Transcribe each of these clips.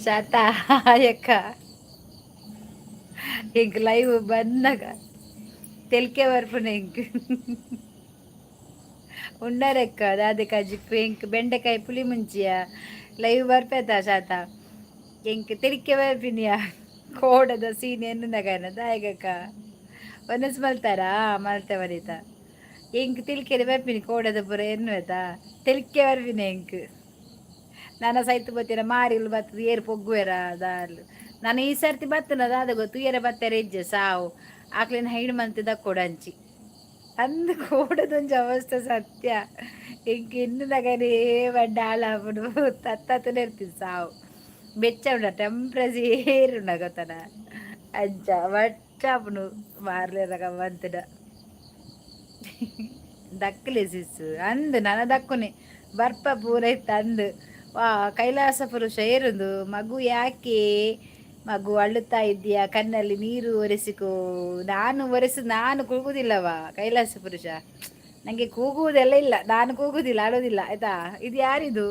ಶಾತ ಯಕ್ಕ ఇంక లైవ్ బందగా తెలికే వరపు ఇంక ఉండరెక్క దాది కజిప్పు ఇంక బెండకాయ పులి ಮುಂಚಿಯ ಲೈವ್ ಬರ್ಪೇತ ಶಾತ ಇಂಕ ತಿಳಿಕೆ ಬರ್ಪಿನಿಯ ಕೋಡದ ಸೀನ್ ಎನ್ನಗನ ದಾಯಗಕ್ಕ ಒನಸ್ ಮಲ್ತಾರಾ ಮಲ್ತೆ ಬರೀತ ಇಂಕ ತಿಳ್ಕೆರೆ ಬರ್ಪಿನಿ ಕೋಡದ ಪುರ ಎನ್ನುವತ ತಿಳಿಕೆ ಬರ್ಪಿನಿ ಇಂಕ ನನ್ನ ಸೈತು ಬತ್ತೀರ ಮಾರಿಲು ಬರ್ತದೆ ಏರು ಪೊಗ್ಗುವೆರ ದಾರ್ಲು ನಾನು ಈ ಸರ್ತಿ ಬತ್ತನ ದಾದ ಗೊತ್ತು ಏರ ಬತ್ತಾರೆ ಇಜ್ಜೆ ಸಾವು ಆಕ್ಲಿನ ಹೈಡು ಮಂತ್ ದಕ್ಕೊಡಂಚಿ ಅಂದು ಕೂಡದೊಂದು ಅವಸ್ಥೆ ಸತ್ಯ ಇಂಕ ಇನ್ನದಾಗನೇ ಬಡ್ಡ ಹಾಳಾಪಡು ತತ್ತನೇ ಇರ್ತೀನಿ ಸಾವು ಬೆಚ್ಚ ಉಂಡ ಟೆಂಪ್ರೇಚರ್ ಉಂಡ ಗೊತ್ತನ ಅಜ್ಜ ಬಚ್ಚಾಪನು ಮಾರ್ಲೇದಾಗ ಬಂತಡ ದಕ್ಕಲೆ ಸಿಸ್ಸು ಅಂದು ನನ್ನ ದಕ್ಕುನೆ ಬರ್ಪ ಪೂರ ಇತ್ತು ಅಂದು ವಾ ಕೈಲಾಸ ಪುರುಷ ಏರುಂದು ಮಗು ಯಾಕೆ ಮಗು ಅಳುತ್ತಾ ಇದ್ದೀಯಾ ಕಣ್ಣಲ್ಲಿ ನೀರು ಒರೆಸಿಕೋ ನಾನು ಕೂಗುದಿಲ್ಲವಾ ಕೈಲಾಸ ಪುರುಷ ನನಗೆ ಕೂಗುವುದೆಲ್ಲ ಇಲ್ಲ ನಾನು ಕೂಗುದಿಲ್ಲ ಅಳೋದಿಲ್ಲ ಆಯ್ತಾ ಇದು ಯಾರಿದು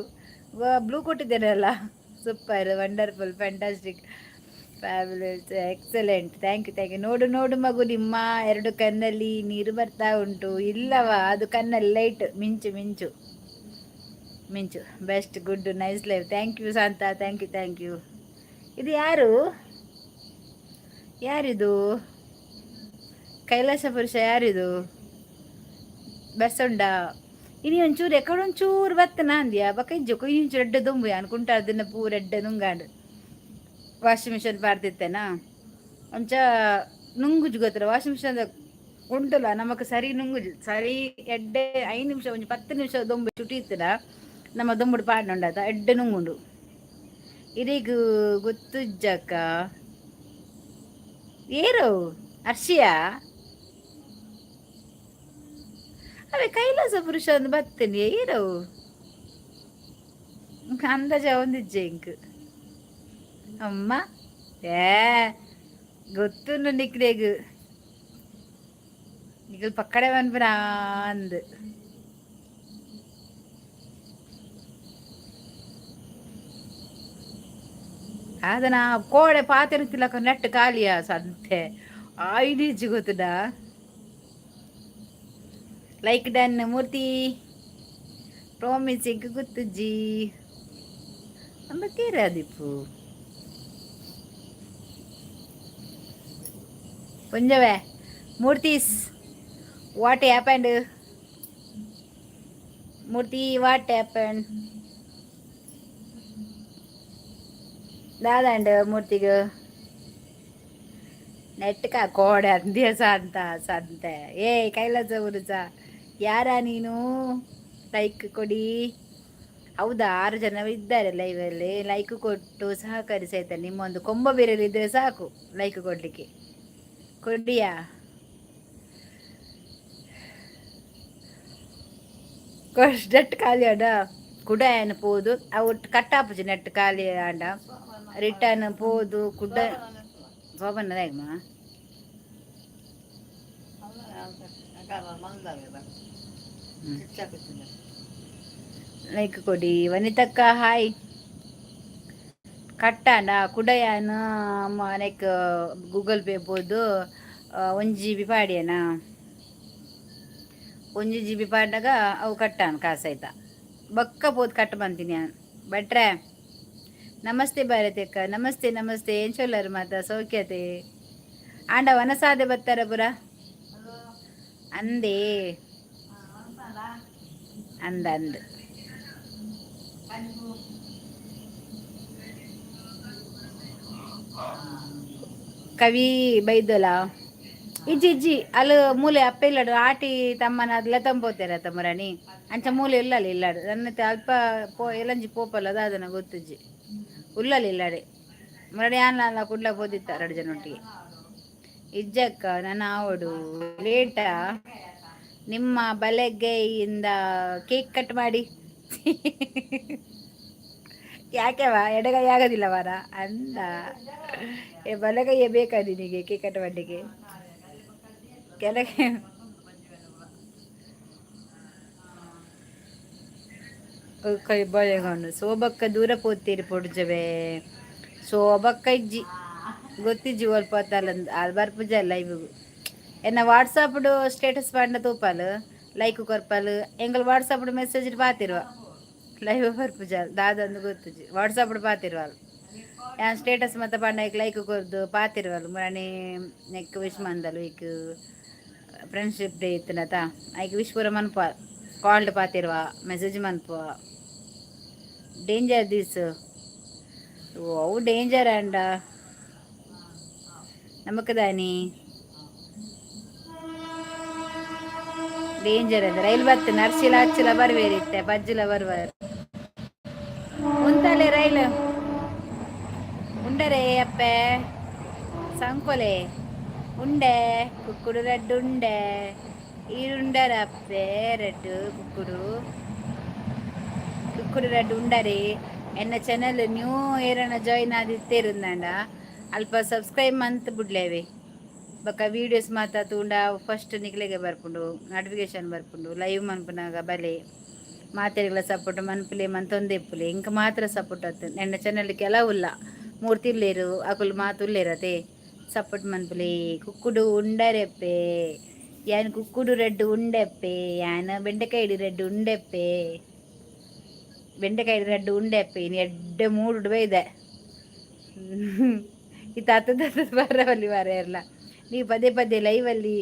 ಬ್ಲೂ ಕೊಟ್ಟಿದ್ದೇನೆ ಅಲ್ಲ super wonderful fantastic fabulous excellent thank you ನೋಡು ನೋಡು ಮಗು ನಿಮ್ಮ ಎರಡು ಕಣ್ಣಲ್ಲಿ ನೀರು ಬರ್ತಾ ಉಂಟು ಇಲ್ಲವಾ ಅದು ಕಣ್ಣಲ್ಲಿ ಲೈಟ್ ಮಿಂಚು ಮಿಂಚು ಮಿಂಚು best good nice live thank you Shantha thank you ಇದು ಯಾರಿದು ಕೈಲಾಸ ಪುರುಷ ಯಾರಿದು బెస్సుండా ఇని ಒಂಚೂರು ఎక్కడొంచూరు బత్తనా అందియా బక్క ఇజ్జు కొంచెం రెడ్డ దుంబు అనుకుంటా ಅದನ್ನ ಪೂ ರೆಡ್ಡ ನುಂಗಾಂಡು ವಾಷಿಂಗ್ ಮಿಷನ್ ಪಾಡ್ತಿತ್ತೇನಾ ಒಂಚ ನುಂಗುಜು ಗೊತ್ತಿಲ್ಲ ವಾಷಿಂಗ್ ಮಿಷನ್ ಉಂಟಲ್ಲ ನಮಕ್ ಸರಿ ನುಂಗುಜು ಸರಿ ಎಡ್ಡೆ 5 ನಿಮಿಷ ಒಂಜಿ 10 ನಿಮಿಷ ದೊಂಬು ಚುಟಿ ಇತ್ತದ ನಮ್ಮ ದೊಂಬುಡು ಪಾಡ್ನುಂಡಾತ ಎಡ್ಡೆ ನುಂಗುಂಡು ಇರಿಗೂ ಗೊತ್ತುಜ್ಜಕ್ಕ ಏರು ಅರ್ಷಿಯಾ ಅವೇ ಕೈಲಾಸ ಪುರುಷ ಒಂದು ಬರ್ತೇನೆ ಏರವು ಅಂದಾಜ ಒಂದಿಜ್ಜೆ ಇಂಕ್ ಅಮ್ಮ ಏ ಗೊತ್ತು ನಿಕ್ರೇಗು ಈಗ ಪಕ್ಕಡೆ ಬಂದ್ಬಿಡ ಅಂದು ಅದನ್ನ ಕೋಡೆ ಪಾತೆನ ತಿಲಕ ನೆಟ್ ಖಾಲಿಯ ಸಂತೆ ಆಯ್ದಿಜ್ಜಿ ಗೊತ್ತದ ಲೈಕ್ ಡನ್ ಮೂರ್ತಿ ಪ್ರಾಮಿಸಿಂಗ್ ಗೊತ್ತಜ್ಜಿ ಅಂಬಕ್ಕೇರ ದೀಪು ಕೊಂಜವೇ Murthy's what happened Murthy what happened ದಾದಂಡ ಮೂರ್ತಿಗೆ ನೆಟ್ಕ ಕೋಡೆ ಅಂದ್ಯ ಸಂತೆ ಏ ಕೈಲಾಸ ಪುರುಷ ಯಾರ ನೀನು ಲೈಕ್ ಕೊಡಿ ಹೌದಾ 6 ಜನ ಇದ್ದಾರೆ ಲೈವಲ್ಲಿ ಲೈಕ್ ಕೊಟ್ಟು ಸಹಕರಿಸಿ ಆಯ್ತಾ ನಿಮ್ಮೊಂದು ಕೊಂಬ ಬೇರೆಯಲ್ಲಿದ್ದರೆ ಸಾಕು ಲೈಕ್ ಕೊಡಲಿಕ್ಕೆ ಕೊಡಿಯಾ ನೆಟ್ ಖಾಲಿ ಆಡ ಕುಡ ಏನು ಪೋದು ಅವು ಕಟ್ಟಾಪುಜಿ ನೆಟ್ ಖಾಲಿ ಆಂಡ ರಿಟರ್ನ್ ಪೋದು ಕುಡ ಸೋಬನ್ನದಾಯಮ್ಮ ಲೈಕ್ ಕೊಡಿ ವನಿತಕ್ಕ ಹಾಯ್ ಕಟ್ಟಾಂಡ ಕುಡಯಾನ ಲೈಕ್ ಗೂಗಲ್ ಪೇ ಬೋದು 1 GB ಪಾಡ್ಯನಾ 1 GB ಪಾಡ್ದಾಗ ಅವು ಕಟ್ಟಾನ ಕಾಸಾಯ್ತ ಬಕ್ಕ ಪೋದು ಕಟ್ ಬಂತೀನಿ ಬಟ್ರೆ ನಮಸ್ತೆ ಭಾರತಿ ಅಕ್ಕ ನಮಸ್ತೆ ಏನ್ ಚೊಲ್ಲರು ಮಾತ ಸೌಖ್ಯತೆ ಆಂಡ ವನಸಾದೆ ಬತ್ತಾರ ಪುರ ಅಂದೇ ಅಂದ ಕವಿ ಬೈದೋಲ ಇಜ್ಜಿ ಅಲ್ಲಿ ಮೂಲೆ ಅಪ್ಪ ಇಲ್ಲಡು ಆಟಿ ತಮ್ಮನ ಅದೆಲ್ಲ ತಂಬೋತಾರೆ ತಮ್ಮರಾಣಿ ಅಂಚ ಮೂಲೆ ಇಲ್ಲಡು ನನ್ನ ಅಲ್ಪ ಎಲ್ಲಂಜಿ ಪೋಪಲ್ಲ ಅದನ್ನ ಗೊತ್ತಜ್ಜಿ ಉಲ್ಲಲ್ಲಿ ಇಲ್ಲಡೆ ಮರಡಿ ಆನ್ಲ ಕುಡ್ಲ ಹೋದಿತ್ತ 2 ಜನ ಒಟ್ಟಿಗೆ ಇಜ್ಜಕ್ಕ ನನ್ನ ಆವಡು ಲೇಟಾ ನಿಮ್ಮ ಬಲಗೈಯಿಂದ ಕೇಕ್ ಕಟ್ ಮಾಡಿ ಯಾಕೆವ ಎಡಗೈ ಆಗೋದಿಲ್ಲ ವಾರ ಅಂದ ಬಲಗೈಯೇ ಬೇಕಾ ನಿನಗೆ ಕೇಕ್ ಕಟ್ ಮಾಡಲಿಕ್ಕೆ ಕೆಳಗೆ ಕೈ ಬಳೆಗಣ್ಣು ಸೋಬಕ್ಕ ದೂರ ಪೋತೀರಿ ಪೊಡ್ಜವೆ ಶೋಭಕ್ಕ ಇಜ್ಜಿ ಗೊತ್ತಿಜ್ಜಿ ಒಲ್ಪತ್ತಲ್ಲ ಅದು ಬರ್ಪುಜ ಲೈವ್ ಎನ್ನ ವಾಟ್ಸಪ್ಡು ಸ್ಟೇಟಸ್ ಪಾಂಡ ತೂಪಾಲು ಲೈಕ್ ಕೊರ್ಪಾಲು ಎಂಗಲ್ ವಾಟ್ಸಪ್ಡು ಮೆಸೇಜ್ ಪಾತಿರುವ ಲೈವ್ ಬರ್ಪುಜ ದಾದಂದು ಗೊತ್ತುಜಿ ವಾಟ್ಸಪ್ಡು ಪಾತಿರುವಲ್ಲ ಯಾನ್ ಸ್ಟೇಟಸ್ ಮತ್ತೆ ಪಾಂಡ ಲೈಕ್ ಕೊರ್ದು ಪಾತಿರುವಲ್ಲ ಮನೆ ನೆಕ್ ವಿಶ್ ಮಂದಲು ಈಗ ಫ್ರೆಂಡ್ಶಿಪ್ ಡೇ ಇತ್ತನತ ಐಕ್ ವಿಶ್ ಪೂರ ಮನ್ಪ ಕಾಲ್ಡ್ ಪಾತಿರುವ ಮೆಸೇಜ್ ಮನ್ಪ ಡೇಂಜರ್ ದಿಸ್ ಅವು ಡೇಂಜರ್ ಅಂಡ ನಮಕ್ ದಾನಿ ಡೇಂಜರ್ ಅಂದ್ರೆ ರೈಲ್ ಬರ್ತೇನೆ ನರ್ಸಿಲ ಹಚ್ಚಿಲ ಬರ್ವೇರಿತ್ತೆ ಬಜ್ಜಿಲ ಬರ್ವಾರು ಉಂತಲೆ ರೈಲ್ ಉಂಡರೆ ಅಪ್ಪೆ ಸಂಕೊಲೆ ಉಂಡೆ ಕುಕ್ಕುಡು ರೆಡ್ ಉಂಡೆ ಈರುಂಡರ ಅಪ್ಪೆ ರೆಡ್ ಕುಕ್ಕುಡು ಕುಕ್ಕುಡು ರೆಡ್ ಉಂಡರಿ ಎನ್ನ ಚಾನಲ್ ನ್ಯೂ ಏರನ ಜಾಯಿನ್ ಆದಿತ್ತೇರುಂದಂಡ ಅಲ್ಪ ಸಬ್ಸ್ಕ್ರೈಬ್ ಮಂತ್ ಬಿಡ್ಲೇವೆ ಬೊಕ್ಕ ವೀಡಿಯೋಸ್ ಮಾತ ತೂಂಡ ಫಸ್ಟ್ ನಿಕ್ಲೆಗೆ ಬರ್ಪುಂಡು ನೋಟಿಫಿಕೇಶನ್ ಬರ್ಪುಂಡು ಲೈವ್ ಮನ್ಪುನಾಗ ಬಲೆ ಮಾತೆರೆಗಳ ಸಪೋರ್ಟ್ ಮನ್ಪುಲೆ ಮಂತೊಂದೆಪ್ಪುಲೆ ಇಂಕ ಮಾತ್ರ ಸಪೋರ್ಟ್ ಆತು ನನ್ನ ಚಾನಲ್ ಕೆಲವುಲ್ಲ ಮೂರ್ತಿರ್ಲೇರು ಅಕುಲು ಮಾತುಲ್ಲೇರತೆ ಸಪೋರ್ಟ್ ಮನ್ಪುಲೆ ಕುಕ್ಕುಡು ಉಂಡರೆಪ್ಪೆ ಯಾನ್ ಕುಕ್ಕುಡು ರೆಡ್ ಉಂಡೆಪ್ಪೆ ಯಾನ್ ಬೆಂಡೆಕಾಯಿ ರೆಡ್ ಉಂಡೆಪ್ಪೆ ಬೆಂಡೆಕಾಯಿ ರೆಡ್ ಉಂಡೆಪ್ಪೆ ಇನ್ನು ಎಡ್ಡೆ ಮೂಡು ಬೈದೆ ಈ ತಾತದ ಬರವಲ್ಲಿ ವಾರ ಎಲ್ಲ ನೀವು ಪದೇ ಪದೇ ಲೈವಲ್ಲಿ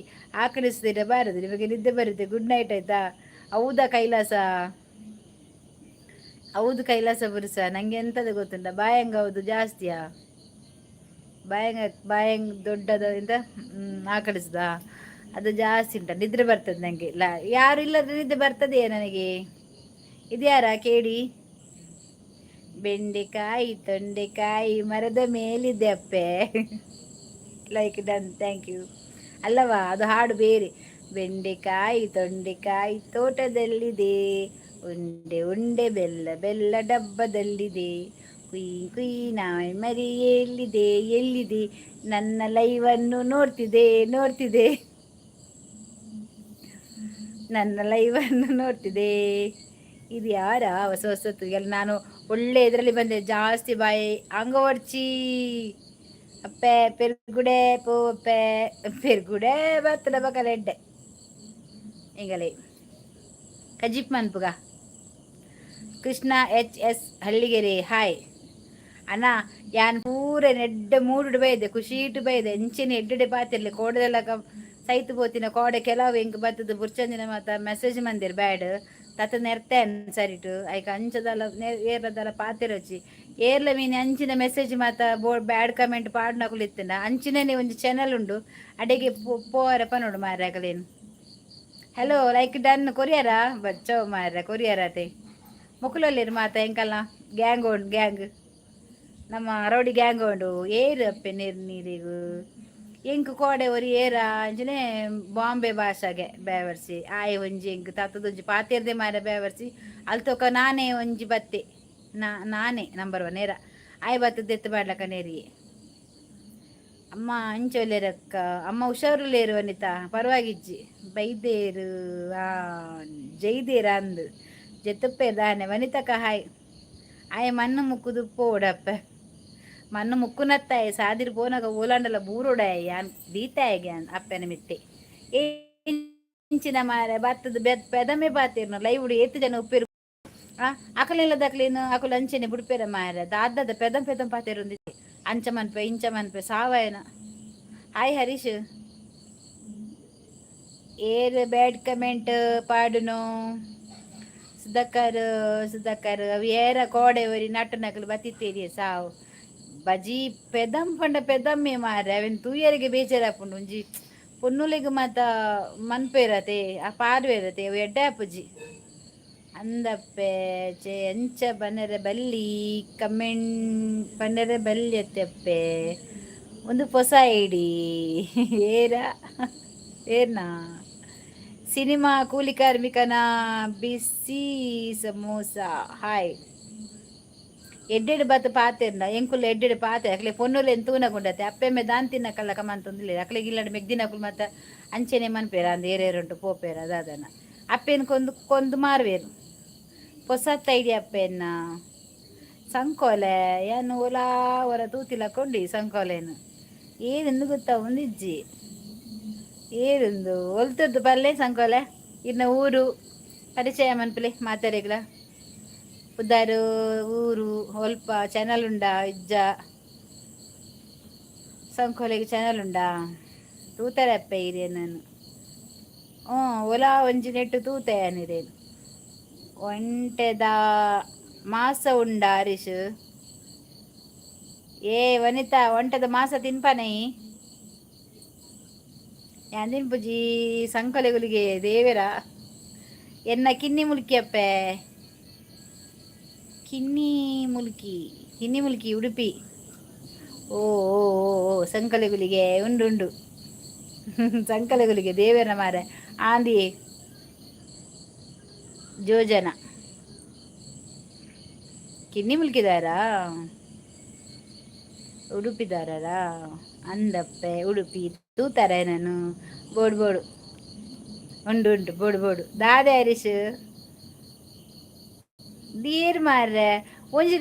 ಆಕಳಿಸ್ತೀರ ಬಾರದು ನಿಮಗೆ ನಿದ್ದೆ ಬರುತ್ತೆ ಗುಡ್ ನೈಟ್ ಆಯ್ತಾ ಹೌದಾ ಕೈಲಾಸ ಹೌದು ಕೈಲಾಸ ಬುರುಸ ನಂಗೆ ಎಂಥದ್ದು ಗೊತ್ತುಂಟ ಬಾಯಂಗ ಹೌದು ಜಾಸ್ತಿಯಾ ಬಾಯಂಗ್ ದೊಡ್ಡದ ಎಂತ ಆಕಳಿಸ್ದ ಅದು ಜಾಸ್ತಿ ಉಂಟ ನಿದ್ರೆ ಬರ್ತದೆ ನನಗೆ ಯಾರು ಇಲ್ಲದ್ರೆ ನಿದ್ದೆ ಬರ್ತದೆಯಾ ನನಗೆ ಇದ್ಯಾರ ಕೇಳಿ ಬೆಂಡೆಕಾಯಿ ತೊಂಡೆಕಾಯಿ ಮರದ ಮೇಲಿದೆ ಅಪ್ಪೆ ಲೈಕ್ ಡನ್ ಥ್ಯಾಂಕ್ ಯು ಅಲ್ಲವಾ ಅದು ಹಾಡು ಬೇರೆ ಬೆಂಡೆಕಾಯಿ ತೊಂಡೆಕಾಯಿ ತೋಟದಲ್ಲಿದೆ ಉಂಡೆ ಉಂಡೆ ಬೆಲ್ಲ ಬೆಲ್ಲ ಡಬ್ಬದಲ್ಲಿದೆ ಕುಯ್ ಕುಯ್ ನಾಯಿ ಮರಿ ಎಲ್ಲಿದೆ ನನ್ನ ಲೈವನ್ನು ನೋಡ್ತಿದೆ ನನ್ನ ಲೈವನ್ನು ನೋಡ್ತಿದೆ ಇದು ಯಾರ ಹೊಸತು ಎಲ್ಲ ನಾನು ಒಳ್ಳೆ ಇದರಲ್ಲಿ ಬಂದೆ ಜಾಸ್ತಿ ಬಾಯಿ ಅಂಗವರ್ಚಿ ಅಪ್ಪೆ ಪೆರ್ಗುಡೆ ಪೂಪ್ಪೆ ಪೆರ್ಗುಡೆ ಬತ್ತದ ಬಕಲೆಡ್ಡೆ ಈಗಲೇ ಕಜಿಪ್ ಮನ್ಪುಗ ಕೃಷ್ಣ HS ಹಳ್ಳಿಗೆರೆ ಹಾಯ್ ಅಣ್ಣ ಯಾನ್ ಪೂರ ನೆಡ್ಡೆ ಮೂಡು ಬೈದೆ ಖುಷಿಟ್ಟು ಬೈದೆ ಎಂಚಿನ ಎಡ್ಡೆ ಪಾತಿರ್ಲಿ ಕೋಡದೆಲ್ಲ ಸೈತು ಪೋತಿನ ಕೋಡೆ ಕೆಲವು ಹೆಂಗ್ ಬತ್ತದ ಬುರ್ಚಂದಿನ ಮಾತ ಮೆಸೇಜ್ ಮಂದಿರ್ ಬ್ಯಾಡ್ ತತ್ತ ನೆರ್ತೇನ್ ಸರಿಟು ಐಕ ಅಂಚದಲ್ಲ ಏರ್ಲದಲ್ಲ ಪಾತಿರಚಿ ಏರ್ಲ ಮೀನು ಅಂಚಿನ ಮೆಸೇಜ್ ಮಾತ ಬ್ಯಾಡ್ ಕಮೆಂಟ್ ಪಾಡ್ನಕುಲಿತ್ತಿನ ಅಂಚಿನೇ ಒಂದು ಚಾನಲ್ ಉಂಡು ಅಡೆಗೆ ಪೋರಪ್ಪ ನೋಡು ಮಾರ್ಯಾಕಲೇನು ಹಲೋ ಲೈಕ್ ಡನ್ ಕೊರಿಯರ ಬಚ್ಚೋ ಮಾರ್ಯ ಕೊರಿಯರತೆ ಮುಕ್ಕಲಲ್ಲಿರು ಮಾತ ಎಂಕಲ್ಲ ಗ್ಯಾಂಗ್ ನಮ್ಮ ರೌಡಿ ಗ್ಯಾಂಗ್ ಉಂಡು ಏರು ಅಪ್ಪೆ ನೀರಿಗೂ ಎಂಕ್ ಕೋಡೆ ಒರಿ ಏರ ಅಂಚನೆ ಬಾಂಬೆ ಭಾಷೆಗೆ ಬೇವರ್ಸಿ ಆಯ್ ಒಂಜಿ ಎಂಕ್ ತಾತದೊಂಜಿ ಪಾತಿರ್ದೆ ಮಾರ ಬೇವರ್ಸಿ ಅಲ್ತೊಕ ನಾನೇ ಒಂಜಿ ಬತ್ತೆ ನಾನೇ ನಂಬರ್ 1 ನೇರ ಆಯ್ ಬತ್ತದ ಎತ್ತು ಮಾಡ್ಲಕ್ಕ ನೇರಿಗೆ ಅಮ್ಮ ಅಂಚೊಲ್ಲೆರಕ್ಕ ಅಮ್ಮ ಹುಷಾರುಲೇರು ವನಿತಾ ಪರವಾಗಿಜ್ಜಿ ಬೈದೇರು ಜೈದೇರ ಅಂದು ಜೆತ್ತುಪ್ಪೆ ದಾನೆ ವನಿತಕ್ಕ ಹಾಯ್ ಆಯ್ ಮಣ್ಣು ಮುಕ್ಕುದು ಪೋಡಪ್ಪ ಮಣ್ಣು ಮುಕ್ಕುನತ್ತಾಯ ಸಾದಿರ್ ಪೋನಾಗ ಓಲಾಂಡಲ ಬೂರೋಡಾಯ ಯಾನ್ ದೀತಾಯಗ್ಯಾನ್ ಅಪ್ಪನ ಮಿತ್ತೆ ಇಂಚಿನ ಮಾರ ಬತ್ತದ ಪೆದಮೆ ಬಾತಿರ್ನ ಲೈವ್ಡು ಎತ್ತು ಜನ ಉಪ್ಪಿರು ಅಕಲಿಲ್ಲದಕ್ಲೇನು ಅಕಲು ಅಂಚೆನೆ ಬುಡ್ಪೇರ ಮಾರ ದಾದದ ಪೆದಂ ಪಾತಿರುಂದಿತ್ತೆ ಅಂಚ ಮನ್ಪೆ ಸಾವಯನ ಹಾಯ್ ಹರೀಶ್ ಏರ್ ಬ್ಯಾಡ್ ಕಮೆಂಟ್ ಪಾಡುನು ಸುಧಾಕರ್ ಅವು ಏರ ಕೋಡೆ ಒರಿ ನಟ್ಟು ನಕಲು ಬತ್ತಿತ್ತೇರಿ ಸಾವು ಬಜಿ ಪೆದಂ ಪಂಡ ಪೆದಮ್ಮೆ ಮಾರೆ ಅವನ್ ತೂಯರಿಗೆ ಬೇಜಾರಾಪುಂಡು ಒಂಜಿ ಪೊನ್ನುಲೆಗ್ ಮಾತ ಮನ್ಪೇರತೆ ಆ ಪಾರ್ವೇರತೆ ಅವು ಎಡ್ಡೆ ಅಪ್ಪುಜಿ ಅಂದಪ್ಪೆ ಚೆ ಎಂಚ ಬನ್ನರೆ ಬಲ್ಲಿ ಕಮೆಂಟ್ ಬನ್ನರೆ ಬಲ್ಲಿ ಅತ್ತೆಪ್ಪೆ ಒಂದು ಹೊಸ ಐಡಿ ಏರ್ನಾ ಸಿನಿಮಾ ಕೂಲಿ ಕಾರ್ಮಿಕನ ಬಿಸಿ ಸಮೋಸ ಹಾಯ್ ಎಡ್ಡೆಡು ಬತ್ತು ಪಾತೆರ್ನ ಎಂಕುಲು ಎಡ್ಡೆಡು ಪಾತೆ ಅಕ್ಲೆ ಪೊನ್ನುಲು ಎಂತ ತೂನಗುಂಡತೆ ಅಪ್ಪೆಮ್ಮೆ ದಾನ್ ತಿನ್ನಕಲ್ಲ ಕಮಂತೊಂದಿಲ್ಲ ಅಕ್ಲೆಗೆ ಇಲ್ಲಡೆ ಮೆಗ್ದಿನಕುಲು ಮತ್ತು ಅಂಚೆನೆ ಮನ್ಪೇರ ಅಂದ ಏರೇರುಂಟು ಪೋಪೇರ ಅದಾದನ ಅಪ್ಪೇನು ಕೊಂದು ಮಾರುವೇರು ಹೊಸತ್ ಐಡಿಯಾ ಅಪ್ಪೆನ್ನ ಸಂಕೋಲೆ ಏನು ಓಲಾ ಹೊರ ತೂತಿಲಕ್ಕೊಂಡಿ ಸಂಕೋಲೆನು ಏನೆಂದು ಗೊತ್ತಾ ಒಂದಿಜ್ಜಿ ಏನೆಂದು ಒಲ್ತದ್ದು ಪಲ್ಲೆ ಸಂಕೋಲೆ ಇನ್ನು ಊರು ಪರಿಚಯ ಮನ್ಪಲೆ ಮಾತಾರೆಗ್ಲ ಉದಾರು ಊರು ಒಲ್ಪ ಚಾನಲ್ ಉಂಡಾ ಇಜ್ಜ ಸಂಕೋಲೆಗೆ ಚಾನಲ್ ಉಂಡಾ ತೂತಾರೆ ಅಪ್ಪ ಇರೇನು ಹ್ಞೂ ಒಲಾ ಒಂಜಿ ನೆಟ್ಟು ತೂತೆಯನಿರೇನು ಒಂಟೆದ ಮಾಸ ಉಂಡಾ ಹರೀಶ್ ಏ ವನಿತಾ ಒಂಟದ ಮಾಸ ತಿನ್ಪನೈ ಯಾನ್ ತಿನ್ಪುಜಿ ಸಂಕೊಲೆಗುಲಿಗೆ ದೇವೆರ ಎನ್ನ ಕಿನ್ನಿ ಮುಲ್ಕಿ ಅಪ್ಪೆ ಕಿನ್ನಿ ಮುಲ್ಕಿ ಉಡುಪಿ ಓ ಓ ಓ ಸಂಕಲೆಗುಲಿಗೆ ಉಂಡು ಸಂಕಲೆಗುಲಿಗೆ ದೇವೇರ ಮಾರೆ ಆಂದಿ ಜೋಜನ ಕಿನ್ನಿ ಮುಲ್ಕಿದಾರಾ ಉಡುಪಿದಾರರಾ ಅಂದಪ್ಪೆ ಉಡುಪಿ ತೂತಾರೆ ನಾನು ಬೋಡು ಉಂಡು ಬೋಡು ದಾದೆ ಹರೀಶ್ ದೀರ್ ಮಾರ್ರೆ ಒಂಜಿ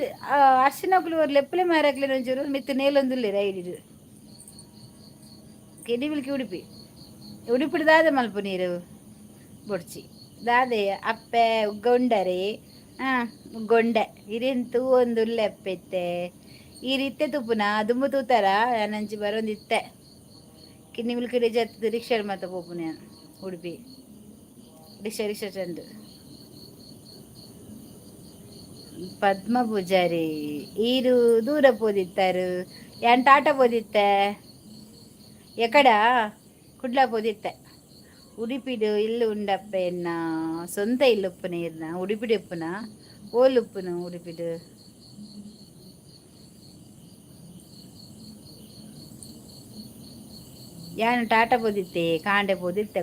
ಅರ್ಶಿನಕ್ಲು ಒಂದು ಲೆಪ್ಪಲೆ ಮಾರಾಕ್ಲೇನು ಒಂಚೂರು ಮಿತ್ತು ನೇಲೊಂದುಲ್ಲೆ ರೈಡಿಡು ಕಿನ್ನಿ ಮುಲ್ಕಿ ಉಡುಪಿಡು ದಾದ ಮಲ್ಪ ನೀರು ಬೊಡ್ಚಿ ದಾದೆ ಅಪ್ಪೆ ಉಗ್ಗೊಂಡರೆ ಹಾಂ ಉಗ್ಗೊಂಡೆ ಇರಿಂತು ಒಂದು ಲೆಪ್ಪೆತ್ತೆ ಈ ರೀತಿ ತುಪ್ಪುನ ದುಂಬು ತೂತಾರ ನಂಚಿ ಬರೋಂದಿತ್ತೆ ಕಿನ್ನಿ ಮುಲ್ಕಿ ಜತ್ತು ರಿಕ್ಷಾ ಮಾತ ಪೋಪುನ ಉಡುಪಿ ರಿಕ್ಷಾ ಚಂದು ಪದ್ಮ ಪೂಜಾರಿ ಈರು ದೂರ ಪೋದಿತ್ತಾರು ಯಾನ್ ಟಾಟ ಪೋದಿತ್ತೆ ಎಕಡ ಕುಡ್ಲ ಪೋದಿತ್ತೆ ಉಡುಪಿಡು ಇಲ್ಲು ಉಂಡಪ್ಪ ಎನ್ನ ಸ್ವಂತ ಇಲ್ಲು ಉಪ್ಪುನ ಇರ್ನ ಉಡುಪಿಡು ಉಪ್ಪುನ ಓಲ್ ಉಪ್ಪುನು ಉಡುಪಿಡು ಯಾನು ಟಾಟ ಪೋದಿತ್ತೆ ಕಾಂಡೆ ಪೋದಿತ್ತೆ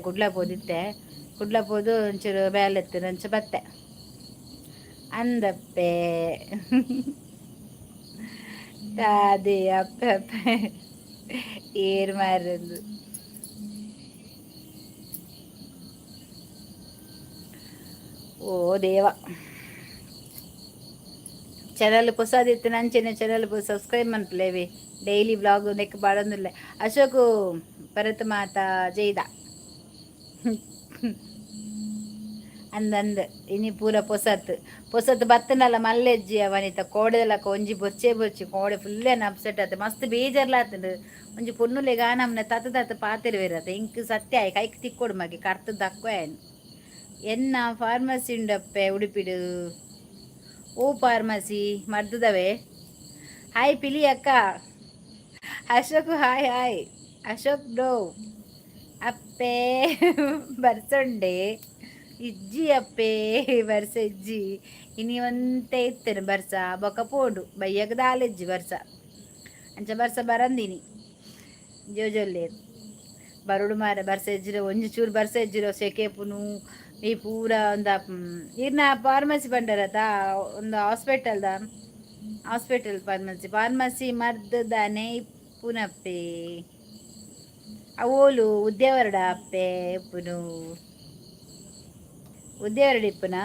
ಕುಡ್ಲ ಪೋದು ಒಂಚೂರು ಬೇಲೆತ್ತು ನಂಚು ಬತ್ತೆ ಅಂದಪ್ಪೆ ಅದೇ ಅಪ್ಪೆ ಅಪ್ಪೆ ಏರ್ ಮಾರದು ಓ ದೇವ ಚಾನಲ್ ಹೊಸದಿತ್ತು ನಂಚೆನೆ ಚಾನಲ್ ಸಬ್ಸ್ಕ್ರೈಬ್ ಮನ್ಪಲೇವಿ ಡೈಲಿ ಬ್ಲಾಗ್ ನೆಕ್ ಬಾಡೊಂದುಲ್ಲೆ ಅಶೋಕು ಭರತ ಮಾತಾ ಜೈದ ಅಂದಂದು ಇನಿ ಪೂರ ಪೊಸತ್ ಬತ್ತನಲ್ಲ ಮಲ್ಲೆಜ್ಜಿ ಅವನಿತ ಕೋಡೆದಲಕ ಒಂಜಿ ಬೊಚ್ಚಿ ಕೋಡೆ ಫುಲ್ಲೇನ ಅಪ್ಸೆಟ್ ಆತ ಮಸ್ತ್ ಬೇಜಾರ್ಲಾತಂಡು ಒಂಜಿ ಪೊನ್ನುಲೆ ಗಾನಮ್ನ ತತ್ತ ಪಾತೆರ್ವೇರತ ಇಂಕ್ ಸತ್ಯ ಆಯ್ ಕೈಕ್ ತಿಕ್ಕೊಡು ಮಗೆ ಕರ್ತು ದಕ್ಕೋಯನ್ ಎನ್ನ ಫಾರ್ಮಸಿ ಉಂಡಪ್ಪೆ ಉಡುಪಿಡು ಓ ಫಾರ್ಮಸಿ ಮರ್ದದವೆ ಹಾಯ್ ಪಿಲಿ ಅಕ್ಕ ಅಶೋಕ್ ಹಾಯ್ ಅಶೋಕ್ ಬ್ರೋ ಅಪ್ಪೆ ಬರ್ಸೊಂಡೆ ಇಜ್ಜಿ ಅಪ್ಪೆ ಬರ್ಸ ಇಜ್ಜಿ ಇನಿ ಒಂತೆ ಇತ್ತೇನೆ ಬರ್ಸ ಬೊಕ ಪೋಡು ಬಯ್ಯಗ ದಾಲೆಜ್ಜಿ ಬರ್ಸ ಅಂಚ ಬರ್ಸ ಬರಂದಿನಿ ಜೋಜೊಲ್ಲೇರು ಬರುಡು ಮಾರ ಬರ್ಸ ಎಜ್ಜಿರೋ ಒಂಜಿ ಚೂರು ಬರ್ಸ ಎಜ್ಜಿರೋ ಸೆಕೆಪುನು ಈ ಪೂರ ಒಂದ ಇರ್ನ ಫಾರ್ಮಸಿ ಬಂಡರತ ಒಂದು ಹಾಸ್ಪಿಟಲ್ ಫಾರ್ಮಸಿ ಮರ್ದದಾನೆ ಇಪ್ಪುನಪ್ಪೆ ಅವೋಲು ಉದ್ಯಾವರಡ ಅಪ್ಪೆ ಇಪ್ಪುನು ಉದ್ಯಾವರಡ ಇಪ್ಪುನಾ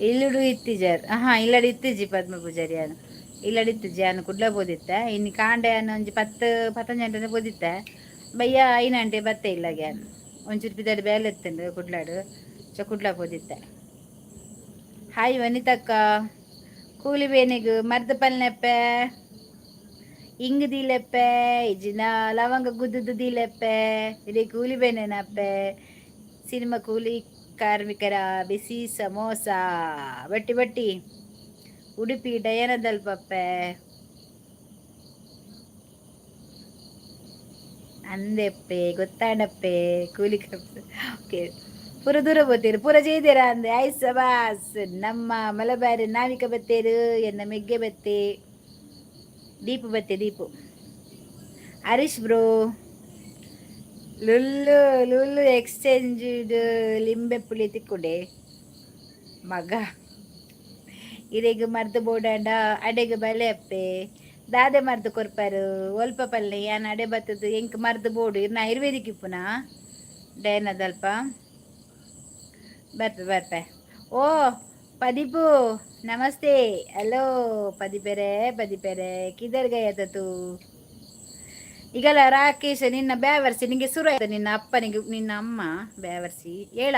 ಇಲ್ಲಡು ಇತ್ತಿಜಾರ್ ಇಲ್ಲಡಿ ಇತ್ತಿಜಿ ಪದ್ಮ ಪೂಜಾರಿ ಅನು ಇಲ್ಲಡಿ ಇತ್ತಿಜಿ ಅನು ಕುಡ್ಲ ಬೋದಿತ್ತೆ ಇನ್ನು ಕಾಂಡೆ ಅನ್ನು ಒಂಜಿ 10-15 ಗಂಟೆ ಬೋದಿತ್ತೆ ಬಯ್ಯ 5 ಗಂಟೆ ಬತ್ತೆ ಇಲ್ಲಗೆ ಅನು ಒಂಚೂರು ಪಿದಾಡಿ ಬೇಲೆ ಎತ್ತಂಡು ಕುಡ್ಲಾಡು ಕುಡ್ಲ ಬೋದಿತ್ತೆ ಹಾಯ್ ವನಿತಕ್ಕ ಕೂಲಿ ಬೇನಿಗು ಮರ್ದ ಪಲ್ನೆಪ್ಪೆ ಇಂಗ್ ದಿಲೆಪ್ಪೆ ಇಜಿನ ಲವಂಗ ಗುದ್ದುದು ದಿಲೆಪ್ಪೆ ಇಡೀ ಕೂಲಿ ಬೇನೇನಪ್ಪೆ ಸಿನಿಮಾ ಕೂಲಿ ಕಾರ್ಮಿಕರ ಬಿಸಿ ಸಮೋಸ ಬಟ್ಟಿ ಉಡುಪಿ ಡಯನದಲ್ಪಪ್ಪೆ ಅಂದೆಪ್ಪೆ ಗೊತ್ತಾಡಪ್ಪೆ ಕೂಲಿ ಓಕೆ ಪೂರ ದೂರ ಬೋತೀರು ಪೂರ ಜೈದೇರ ಅಂದೆ ಆಯ್ತು ಸಬಾಸ್ ನಮ್ಮ ಮಲಬಾರಿ ನಾವಿಕ ಬತ್ತೇರು ಎನ್ನ ಮೆಗ್ಗೆ ಬತ್ತೆ Deepu Harish bro Lulu exchange ಲಿಂಬೆ ಪುಳಿ ತಿಕ್ಕುಡೆ ಮಗ ಇರೆಗ್ ಮರ್ದು ಬೋಡಾಂಡ ಅಡೆಗೆ ಬಲೆ ಅಪ್ಪೆ ದಾದೆ ಮರ್ದು ಕೊರ್ಪಾರು ಒಲ್ಪ ಪಲ್ಲೆ ಯಾನ್ ಅಡೆ ಬತ್ತದು ಎಂಕ್ ಮರ್ದು ಬೋಡು ಇರ್ನ ಆಯುರ್ವೇದಿಕ್ ಇಪ್ಪುನಾ ಡೇನದಲ್ಪ ಬರ್ಪೆ ಓ ಪದೀಪು ನಮಸ್ತೆ ಹಲೋ ಪದಿಪೆರೆ ಕಿದರ್ ಗಯತ ತೂ ಈಗಲ್ಲ ರಾಕೇಶ್ ನಿನ್ನ ಬ್ಯಾವರ್ಸಿ ನಿಂಗೆ ಶುರು ಆಯ್ತು ನಿನ್ನ ಅಪ್ಪನಿಗೆ ನಿನ್ನ ಅಮ್ಮ ಬ್ಯಾವರ್ಸಿ ಹೇಳ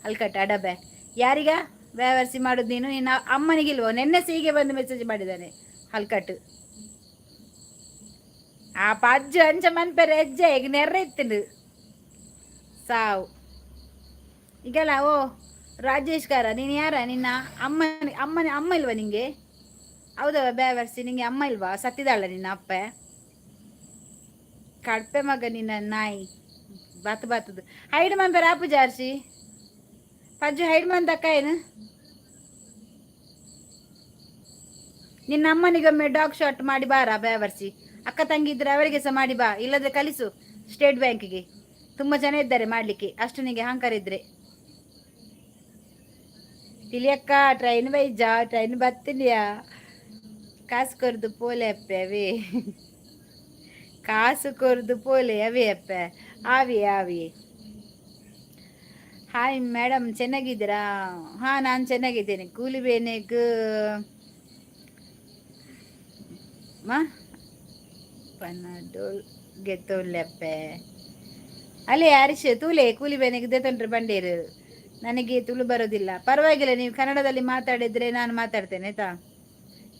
ಅಲ್ಕಟ್ಟ ಅಡಬೆ ಯಾರಿಗ ಬ್ಯಾವರ್ಸಿ ಮಾಡುದು ನೀನು ನಿನ್ನ ಅಮ್ಮನಿಗಿಲ್ವೋ ನೆನ್ನೆ ಹೀಗೆ ಬಂದು ಮೆಸೇಜ್ ಮಾಡಿದ್ದಾನೆ ಹಲ್ಕಟ್ಟು ಆ ಪಜ್ಜು ಅಂಚ ಮನ್ಪೆರೆ ಹೆಜ್ಜೆ ಈಗ ನೆರ್ರ ಇತ್ತಿಂದು ಸಾವು ಈಗಲ್ಲ ಓ ರಾಜೇಶ್ಕಾರ ನೀನು ಯಾರ ನಿನ್ನ ಅಮ್ಮ ಇಲ್ವಾ ನಿಂಗೆ ಹೌದವ ಬ್ಯಾವರ್ಸಿ ನಿಂಗೆ ಅಮ್ಮ ಇಲ್ವಾ ಸತ್ತಿದಾಳ ನಿನ್ನ ಅಪ್ಪ ಕಡ್ಪೆ ಮಗ ನಿನ್ನ ನಾಯಿ ಬಾತದು ಹೈಡ್ ಮನ್ ಬೇರೆ ಆಪು ಜಾರ್ಸಿ ಪಜ್ಜು ಹೈಡ್ ಮನ್ ತಕ್ಕ ಏನು ನಿನ್ನ ಅಮ್ಮನಿಗೊಮ್ಮೆ ಡಾಗ್ ಶಾಟ್ ಮಾಡಿ ಬಾರ ಬ್ಯಾವರ್ಸಿ ಅಕ್ಕ ತಂಗಿ ಇದ್ರೆ ಅವರಿಗೆ ಸಹ ಮಾಡಿ ಬಾ ಇಲ್ಲದ್ರೆ ಕಲಿಸು ಸ್ಟೇಟ್ ಬ್ಯಾಂಕಿಗೆ ತುಂಬ ಜನ ಇದ್ದಾರೆ ಮಾಡ್ಲಿಕ್ಕೆ ಅಷ್ಟು ನಿಂಗೆ ಅಹಂಕಾರ ಇದ್ರೆ ತಿಳಿಯಕ್ಕ ಟ್ರೈನ್ ಬೈಜಾ ಟ್ರೈನ್ ಬತ್ತಿದ್ಯಾ ಕಾಸು ಕೊರ್ದು ಪೋಲೆ ಅಪ್ಪೆ ಅವೇ ಕಾಸು ಕೊರ್ದು ಪೋಲೆ ಅವೇ ಅಪ್ಪೆ ಆವಿ ಹಾಯ್ ಮೇಡಮ್ ಚೆನ್ನಾಗಿದ್ದೀರಾ ಹಾಂ ನಾನು ಚೆನ್ನಾಗಿದ್ದೇನೆ ಕೂಲಿ ಬೇನೆಗ್ ಪನ್ನಡೋಲ್ ಗೆತ್ತೋಲ್ಲೆಪ್ಪೆ ಅಲ್ಲೇ ಹರೀಶ್ ತೂಲೆ ಕೂಲಿ ಬೇನೆಗೆ ದೆತೊಂಡ್ರೆ ಬಂಡೇರು ನನಗೆ ತುಳು ಬರೋದಿಲ್ಲ ಪರವಾಗಿಲ್ಲ ನೀವು ಕನ್ನಡದಲ್ಲಿ ಮಾತಾಡಿದ್ರೆ ನಾನು ಮಾತಾಡ್ತೇನೆ ಆಯ್ತಾ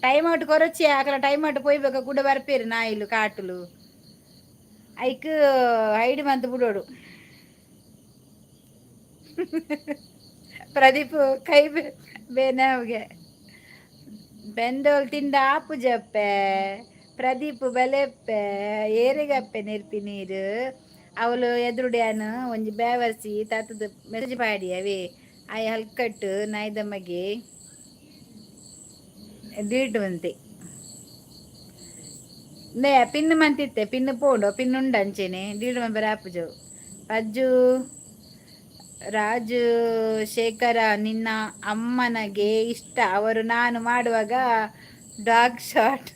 ಟೈಮ್ ಔಟ್ ಕೊರಚಿ ಆಕಲ ಟೈಮ್ ಔಟ್ ಪೋಯ್ಬೇಕ ಕೂಡ ಬರ್ಪೇರು ನಾಯಿಲು ಕಾಟುಲು ಐಕ್ ಹೈಡ್ ಮಂತ್ ಬಿಡೋಡು ಪ್ರದೀಪ್ ಕೈ ಬೇನವ್ಗೆ ಬೆಂದೋಲ್ ತಿಂಡ ಆಪು ಜಪ್ಪೆ ಪ್ರದೀಪ್ ಬಲೆಪ್ಪೆ ಏರಿಗಪ್ಪೆ ನೆರ್ಪಿ ನೀರು ಅವಳು ಎದುರುಡ್ಯಾನು ಒಂಜಿ ಬೇವರ್ಸಿ ತಾತದ ಮೆಸೇಜ್ ಪಾಡಿ ಅವೇ ಆಯ್ ಹಲ್ಕಟ್ಟು ನಾಯ್ದಮ್ಮಗೆ ಡಿಲೀಟ್ ಬಂತೆ ನೇ ಪಿನ್ ಮಂತಿತ್ತೆ ಪಿನ್ ಪೋಂಡು ಪಿನ್ ಉಂಡು ಅಂಚೆನೆ ಡಿಲೀಟ್ ಮಂಬರ್ ಆಪುಜು ಅಜ್ಜು ರಾಜು ಶೇಖರ ನಿನ್ನ ಅಮ್ಮನಗೆ ಇಷ್ಟ ಅವರು ನಾನು ಮಾಡುವಾಗ ಡಾಗ್ ಶಾಟ್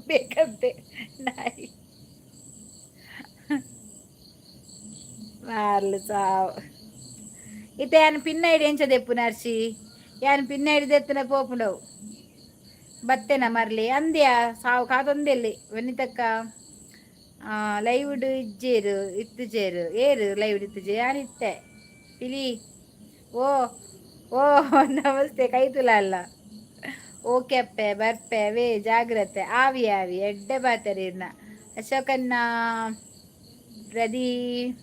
ಬೇಕಂತೆ ನಾಯಿ ಮಾರ್ಲು ಸಾವು ಇತ್ತ ಯಾನ್ ಪಿನ್ನ ಹಿಡಿ ಎಂಚದೆ ಪುನರ್ಸಿ ಯಾನ್ ಪಿನ್ನ ಹಿಡಿದೆತ್ತನ ಪೋಪುಂಡವು ಬತ್ತೇನ ಮರ್ಲಿ ಅಂದ್ಯಾ ಸಾವು ಕಾದೊಂದೆಲ್ಲಿ ವನಿತಕ್ಕ ಲೈವ್ಡ್ ಇಜ್ಜೇರು ಇತ್ತುಜೇರು ಏರು ಲೈವ್ಡ್ ಇತ್ತುಜೆ ಯಾನಿತ್ತೆ ಪಿಲಿ ಓ ಓ ನಮಸ್ತೆ ಕೈತುಲ ಅಲ್ಲ ಓಕೆ ಅಪ್ಪೆ ಬರ್ಪೆ ವೇ ಜಾಗ್ರತೆ ಆವಿ ಎಡ್ಡೆ ಬಾತರೀರ್ನ ಅಶೋಕನ್ನ ಪ್ರದೀ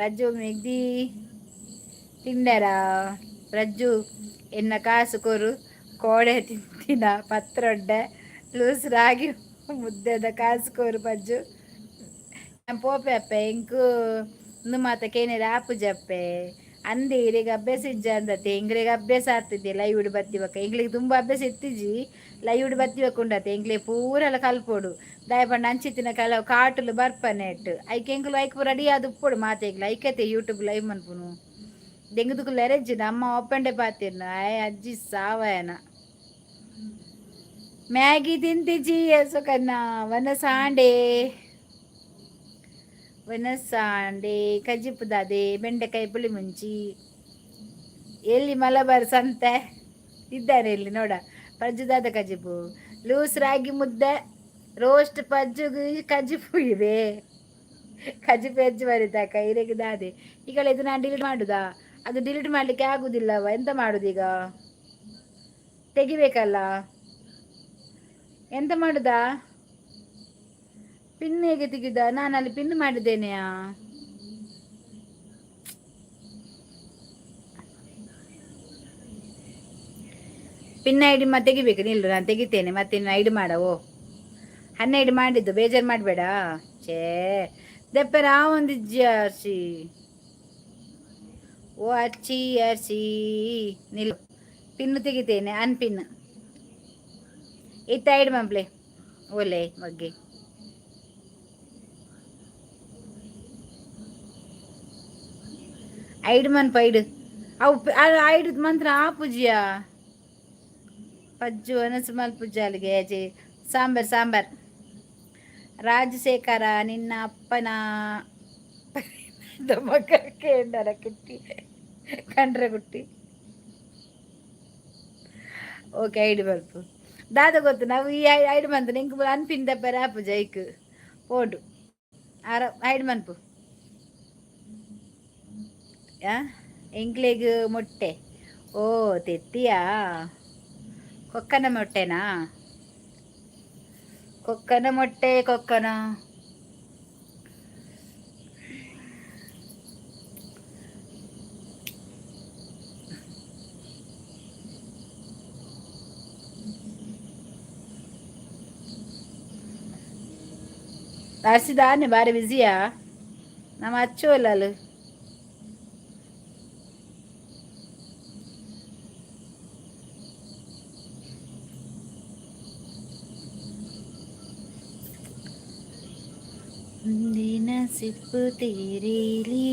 ರಜ್ಜು ಮೆಗ್ದಿ ತಿಂಡರ ರಜ್ಜು ಎನ್ನ ಕಾಸು ಕೊರು ಕೋಡೆ ತಿಂತಿನ ಪತ್ರೊಡ್ಡೆ ಲೂಸ್ ರಾಗಿ ಮುದ್ದೆದ ಕಾಸು ಕೋರು ಪಜ್ಜು ಪೋಪೆ ಅಪ್ಪೆ ಇಂಕು ಇಂದು ಮಾತ ಕೇನೇರ ಆಪು ಜಪ್ಪೆ ಅಂದೆ ಇರಿಗೆ ಅಭ್ಯಾಸ ಇಜ್ಜ ಅಂದತೆ ಇಂಗ್ಲಿಗೆ ಅಭ್ಯಾಸ ಆಗ್ತಿದ್ದೆ ಲೈವ್ಡ್ ಬತ್ತಿವಕ್ಕ ಇಂಗ್ಲಿಗೆ ತುಂಬ ಅಭ್ಯಾಸ ಎತ್ತಿಜಿ ಲೈವ್ಡ್ ಬತ್ತಿವಕ್ಕ ಉಂಡತೆ ಇಂಗ್ಲಿ ಪೂರೆಲ್ಲ ಕಲ್ಪೋಡು ದಯಪಂಡ ಅಂಚಿತ್ತಿನ ಕೆಲವು ಕಾಟುಲು ಬರ್ಪನೆಟ್ ಐಕೆ ಎಂಕುಲು ಐಕ್ ರೆಡಿ ಅದು ಉಪ್ಪೋಡು ಮಾತೆಗ್ಲ ಐಕತೆ ಯೂಟ್ಯೂಬ್ ಲೈವ್ ಮನ್ಪುನು ದೆಂಗುದುಕು ಲೆರೆಜ್ಜಿನ ಅಮ್ಮ ಒಪ್ಪಂಡೆ ಪಾತಿರ್ನ ಅಜ್ಜಿ ಸಾವಯನ ಮ್ಯಾಗಿ ತಿಂತಿಜಿ ಎಸಕನ್ನ ವನಸಾಂಡೆ ಕಜ್ಜಿಪುದಾದೆ ಬೆಂಡೆಕಾಯಿ ಪುಳಿ ಮುಂಚಿ ಎಲ್ಲಿ ಮಲಬಾರ್ ಸಂತೆ ಇದ್ದಾರೆ ಇಲ್ಲಿ ನೋಡ ಪಜ್ಜುದಾದ ಕಜ್ಜಿಪು ಲೂಸ್ ರಾಗಿ ಮುದ್ದೆ ರೋಸ್ಟ್ ಪಜ್ಜುಗು ಕಜ್ಜಿಪು ಇವೆ ಕಜ್ಜಿಪು ಹೆಜ್ಜು ಬರಿತಾಕ ಇರೆಗೆ ದಾದೆ ಈಗ ಇದು ನಾನು ಡಿಲೀಟ್ ಮಾಡುದಾ ಅದು ಡಿಲೀಟ್ ಮಾಡ್ಲಿಕ್ಕೆ ಆಗುದಿಲ್ಲವ ಎಂತ ಮಾಡುದೀಗ ತೆಗಿಬೇಕಲ್ಲ ಎಂತ ಮಾಡುದಾ ಪಿನ್ ಹೇಗೆ ತೆಗಿದ ನಾನು ಅಲ್ಲಿ ಪಿನ್ ಮಾಡಿದ್ದೇನೆಯಾ ಪಿನ್ ಐಡಿ ಮತ್ತೆ ತೆಗಿಬೇಕು ನಿಲ್ಲು ನಾನು ತೆಗಿತೇನೆ ಮತ್ತೆ ಇನ್ನು ಐಡಿ ಮಾಡವೋ 12 ಮಾಡಿದ್ದು ಬೇಜಾರು ಮಾಡಬೇಡ ಛೇ ದೆಪ್ಪರ ಒಂದು ಅರ್ಸಿ ಓ ಅರ್ಸಿ ನಿಲ್ಲು ಪಿನ್ನು ತೆಗಿತೇನೆ ಅನ್ಪಿನ್ ಇತ್ತ ಐಡಿ ಮಂಪ್ಲೆ ಓಲೆ ಬಗ್ಗೆ ಐಡ್ ಮನ್ ಪೈಡ್ ಅವು ಐಡ್ ಮಂತ್ರ ಆ ಪೂಜ್ಯ ಪಜ್ಜು ಅನಸು ಮಲ್ಪುಜ್ಜ ಅಲ್ಲಿಗೆ ಅಜೆ ಸಾಂಬಾರ್ ರಾಜಶೇಖರ ನಿನ್ನ ಅಪ್ಪನ ದಮಕ ಕೇಂಡರ ಕುಟ್ಟಿ ಕಂಡ್ರೆ ಕುಟ್ಟಿ ಓಕೆ ಐಡಿ ಬರ್ಪು ದಾದ ಗೊತ್ತು ನಾವು ಈ ಐಡು ಮಂತ್ ನಿಂಗೆ ಅನ್ಪಿಂದ ಬರ ಆಪು ಜೈಕ್ ಓಡು ಆರ ಐಡು ಮನ್ಪು ಯಾ ಎಂಕ್ಲೆಗ್ ಮೊಟ್ಟೆ ಓ ತೆತ್ತಿಯಾ ಕೊಕ್ಕನ ಮೊಟ್ಟೆನಾ ಕೊಕ್ಕನ ಮೊಟ್ಟೆ ಕೊಕ್ಕನ ರಾಸಿದಾನೆ ಬಾರಿ ಬಿಸಿಯಾ ನಮ್ಮ ಅಚ್ಚು ಅಲ್ಲಲು ಮುಂದಿನ ಸಿಪ್ಪು ತೀರಿಲಿ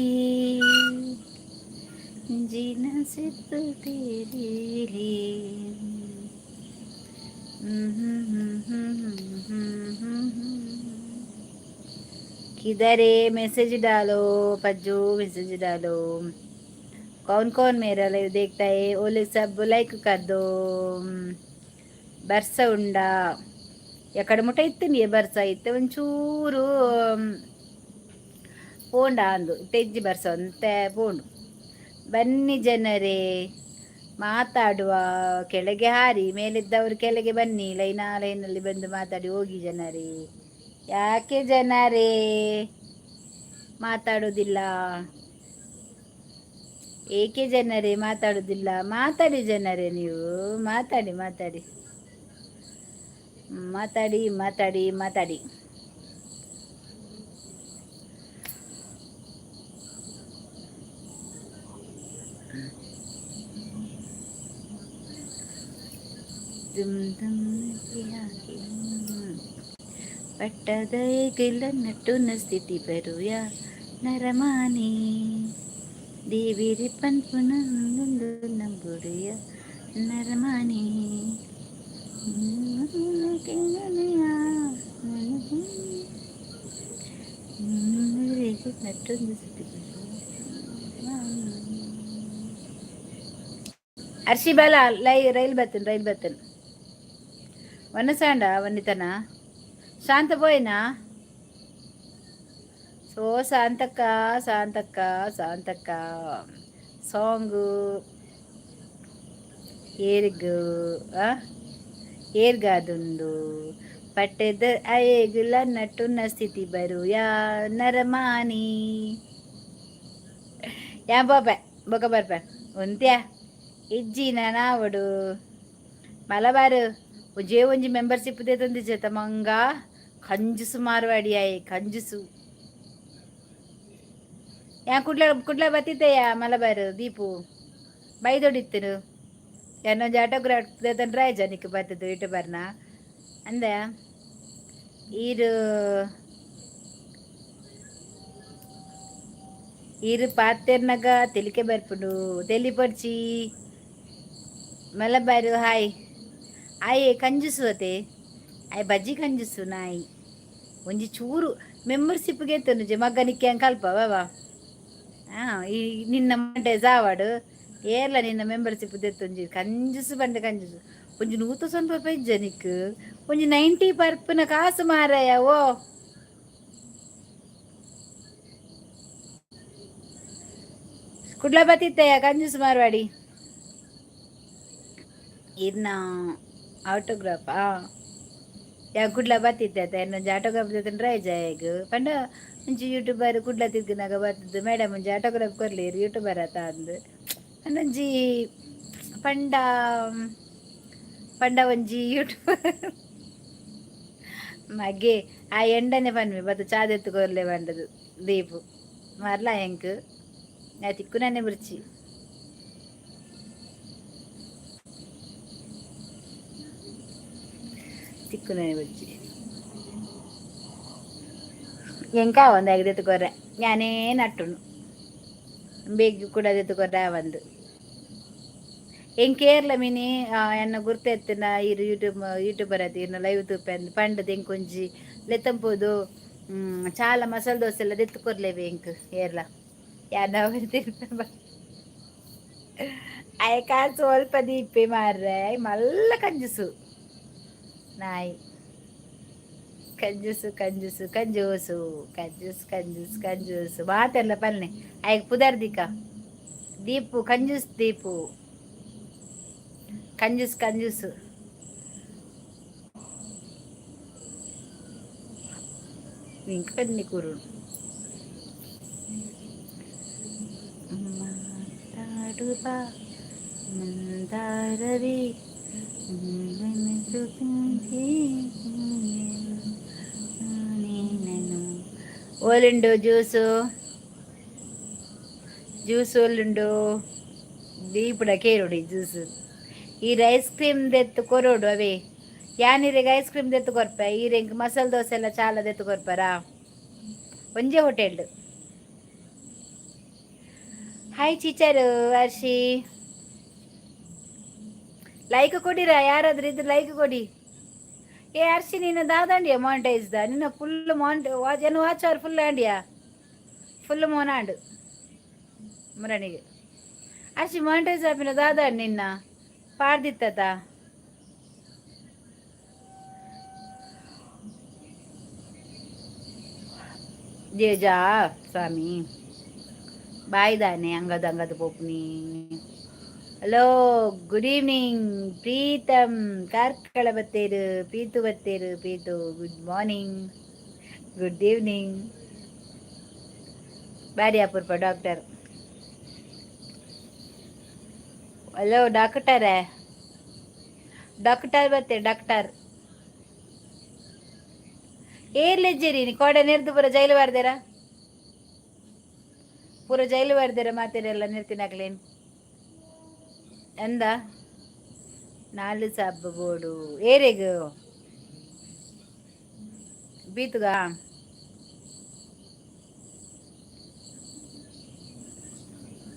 ಜಿನ ಸಿಪ್ಪು ತೀರಿಲಿ किधरे मैसेज डालो पज्जू मैसेज डालो कौन कौन मेरा लाइव देखता है वो लोग सब लाइक कर दो ಬರ್ಸ ಉಂಡ ಎಕಡೆ ಮುಟ ಇತ್ತು ಬರ್ಸ ಇತ್ತು ಒಂಚೂರು ಪೋಂಡ ಅಂದು ತೆಜ್ಜಿ ಬರ್ಸ ಅಂತ ಪೋಂಡು ಬನ್ನಿ ಜನರೇ ಮಾತಾಡುವ ಕೆಳಗೆ ಹಾರಿ ಮೇಲಿದ್ದವರು ಕೆಳಗೆ ಬನ್ನಿ ಲೈನಲ್ಲಿ ಬಂದು ಮಾತಾಡಿ ಹೋಗಿ ಜನರೇ ಯಾಕೆ ಜನರೇ ಮಾತಾಡೋದಿಲ್ಲ ಏಕೆ ಜನರೇ ಮಾತಾಡೋದಿಲ್ಲ ಮಾತಾಡಿ ಜನರೇ ನೀವು ಮಾತಾಡಿ ಮಾತಾಡಿ ಮಾತಾಡಿ ಮಾತಾಡಿ ಮಾತಾಡಿ ಪಟ್ಟದ ಗಿಲ್ಲನ್ನಟ್ಟುನ ಸ್ಥಿತಿ ಬರುಯ ನರಮಾನಿ ದೇವಿರಿ ಪನ್ಪುನ ನಂಬುಡಿಯ ನರಮಾನಿ ನಟ್ಟೊಂದು ಸ್ಥಿತಿ ಅರ್ಷಿ ಬಾಲ ರೈಲ್ ಬತ್ತನ್ ವನಸಾಂಡ ವನ್ನಿತನ ಶಾಂತ పోయినా సో శాంతక్క శాంతక్క సాంగ్ ಏರ್ಗಾದುಂಡು ಪಟ್ಟೆದ ಅಯ್ಯಗುಲ ನಟ್ಟುನ ಸ್ಥಿತಿ ಬರು ಯಾ ನರಮಾನಿ ಯಾ ಬಾಬೆ ಬೊಕ ಬರ್ಪೆ ಒಂತ್ಯಾ ಇಜ್ಜಿನ ನಾವಡು ಮಲಬಾರು ಒಂಜೇ ಒಂಜಿ ಮೆಂಬರ್ಶಿಪ್ ತಂದಿಜ್ಜೆ ತಮಂಗ ಕಂಜುಸು ಮಾರ್ವಾಡಿ ಆಯ್ ಕಂಜುಸು ಯಾ ಕುಡ್ಲ ಬತ್ತಿದ್ದೆಯಾ ಮಲಬಾರು ದೀಪು ಬೈದೊಡಿತ್ತನು ಯಾನೊಂಜಿ ಆಟೋಗ್ರಾಫ್ ತಂದ್ರೆ ಜನಕ್ಕೆ ಬರ್ತದೆ ಯೂಟ್ಯೂಬರ್ನ ಅಂದ ಈರು ಪಾತೆರ್ನಾಗ ತೆಲಿಕೆ ಬರ್ಪುಂಡು ತೆಲಿ ಪಡ್ಚಿ ಮಲಬಾರು ಹಾಯ್ ಆಯೆ ಕಂಜುಸು ಅತೆ ಆಯ್ ಬಜ್ಜಿ ಕಂಜುಸು ನಾಯಿ ಒಂಜಿ ಚೂರು ಮೆಂಬರ್ಶಿಪ್ಗೆ ಎತ್ತನು ಮಗನಿಕ್ಕೆ ಕಲ್ಪ ಬಾಬಾ ಈ ನಿನ್ನ ಮಂಡೆ ಜಾವಾಡು ಏರ್ಲ ನಿನ್ನ ಮೆಂಬರ್ಶಿಪ್ ದೆತ್ತೊಂಜಿ ಕಂಜುಸು ಬಂಡೆ ಕಂಜುಸು ಒಂಜಿ 100 ರೂಪಾಯಿ ಜನಿಕ್ ಒಂಜಿ 90 ಪರ್ಪುನ ಕಾಸು ಮಾರಾಯ ಓ ಕುಡ್ಲ ಬತ್ತಿತ್ತಯ್ಯ ಕಂಜುಸು ಮಾರ್ವಾಡಿ ಇರ್ನ ಆಟೋಗ್ರಾಫಾ ಯಾ ಕುಡ್ಲ ಬತ್ತಿತ್ತೆ ಇನ್ನೊಂಜಿ ಆಟೋಗ್ರಾಫ್ ಜೊತೆ ಜಾಯಗ್ ಪಂಡ ಒಂಜಿ ಯೂಟ್ಯೂಬರ್ ಕುಡ್ಲ ತಿರ್ಗಿನಾಗ ಬರ್ತದ್ದು ಮೇಡಮ್ ಒಂಜಿ ಆಟೋಗ್ರಾಫ್ ಕೊರ್ಲಿರು ಯೂಟ್ಯೂಬರ್ ಆತ ಅಂದು ಅನ್ನೊಂಜಿ ಪಂಡ ಒಂಜಿ ಯೂಟ್ಯೂಬರ್ ಮಗೆ ಆ ಎಂಡನೆ ಪನ್ವಿ ಬತ್ತು ಚಾದೆತ್ತು ಕೊರ್ಲೆ ಬಂಡದು ದೀಪು ಮರ್ಲ ಹೆಂಕ್ ನಾ ತಿಕ್ಕು ನನ್ನೆ ಬುರ್ಚಿ ತಿಕ್ಕುನೇ ಬಜ್ಜಿ ಎಂಕ ಒಂದು ಐದು ಎತ್ತುಕೊರ್ರೆ ഞാനേ നട്ടുണു ಬೇಗ ಕೂಡ ಎತ್ತುಕೊರ್ರೆ ಒಂದು ಎಂಕೇರ್ಲ ಮಿನಿ ಎನ್ನ ಗುರ್ತೆತ್ತಿನ ಇರು ಯೂಟ್ಯೂಬರ್ ಅದು ಇನ್ನು ಲೈವ್ ತೂಪೆ ಪಂಡದು ಎಂಕೊಂಜಿ ಲೆತ್ತಂಪೋದು ಚಾಲ ಮಸಾಲೆ ದೋಸೆ ಎಲ್ಲ ಎತ್ತುಕೊರ್ಲೇವೆ ಎಂಕ್ ಏರ್ಲ ಯಾನವರು ತಿರ್ಪ ಅಯ್ಯಕ ಸ್ವಲ್ಪ ದೀಪೆ ಮಾರ್ರೆ ಮಲ್ಲ ಕಂಜುಸು ನಾಯಿ ಕಂಜೂಸು ಕಂಜೂಸು ಕಂಜೂಸು ಕಂಜೂಸ್ ಕಂಜೂಸ್ ಕಂಜೂಸು ಮಾತೆಲ್ಲ ಪಲ್ನೆ ಆಯ್ಕೆ ಪುದರ್ದಿಕ ದೀಪು ಕಂಜೂಸ್ ದೀಪು ಕಂಜೂಸ್ ಕಂಜೂಸು ನಿಂಗೆ ಕನ್ನಿ ಕೂರು ಮಾತಾಡುವ ಮಂದಾರವಿ ఓలుండు జ్యూసు జ్యూస్ ఓలుండు ఇప్పుడు ಕೇರುಡಿ ಜ್ಯೂಸು ಈರ ಐಸ್ ಕ್ರೀಮ್ ದೆತ್ತು ಕೊರೋಡು ಅವೇ ಯಾನಿರೆಗೆ ಐಸ್ ಕ್ರೀಮ್ ದೆತ್ತು ಕೊರ್ಪ ಈರೆಂಗೆ ಮಸಾಲೆ ದೋಸೆ ಎಲ್ಲ ಚಾಲ ದೆತ್ತು ಕೊರ್ಪರಾ ಒಂಜೆ hotel hi teacher Hershey like ಕೊಡಿರಾ ಯಾರಾದ್ರೂ ಇದ್ರೆ ಲೈಕ್ ಕೊಡಿ ಏ ಹರ್ಷಿ ನಿನ್ನ ದಾದಂಡಿಯ ಮಾನಿಟೈಸ್ದ ನಿನ್ನ ಫುಲ್ ಜನ ವಾಚವ್ರು ಫುಲ್ ಆಂಡಿಯಾ ಫುಲ್ ಮೋನಾಂಡು ಮುರಣಿಗೆ ಹರ್ಷಿ ಮಾನಿಟೈಸ್ ಆಪಿನ ದಾದಾಂಡ್ ನಿನ್ನ ಪಾಡ್ದಿತ್ತ ಜೇಜಾ ಸ್ವಾಮಿ ಬಾಯ್ದಾನೆ ಹಂಗದ ಪೋಪ್ನಿ hello good evening Preetham Karkala ಬತ್ತೇರು ಪೀತು ಬತ್ತೇರು ಪೀತು ಗುಡ್ ಮಾರ್ನಿಂಗ್ ಗುಡ್ ಈವ್ನಿಂಗ್ ಬಾರಿ ಅಪೂರ್ಪ ಡಾಕ್ಟರ್ ಹಲೋ ಡಾಕ್ಟರೇ ಡಾಕ್ಟರ್ ಬತ್ತೆ ಡಾಕ್ಟರ್ ಏರ್ಲೆಜ್ಜೇರಿ ನೀ ಕೋಡೆ ನೆರ್ದು ಪೂರ ಜೈಲು ಬರ್ದೇರ ಮಾತೆರೆಲ್ಲ ನಿರ್ತಿನಾಗ್ಲೇನು ಎಂದ 4 ಸಬ್ಬು ಬೋಡು ಏರೆಗು ಬೀತುಗ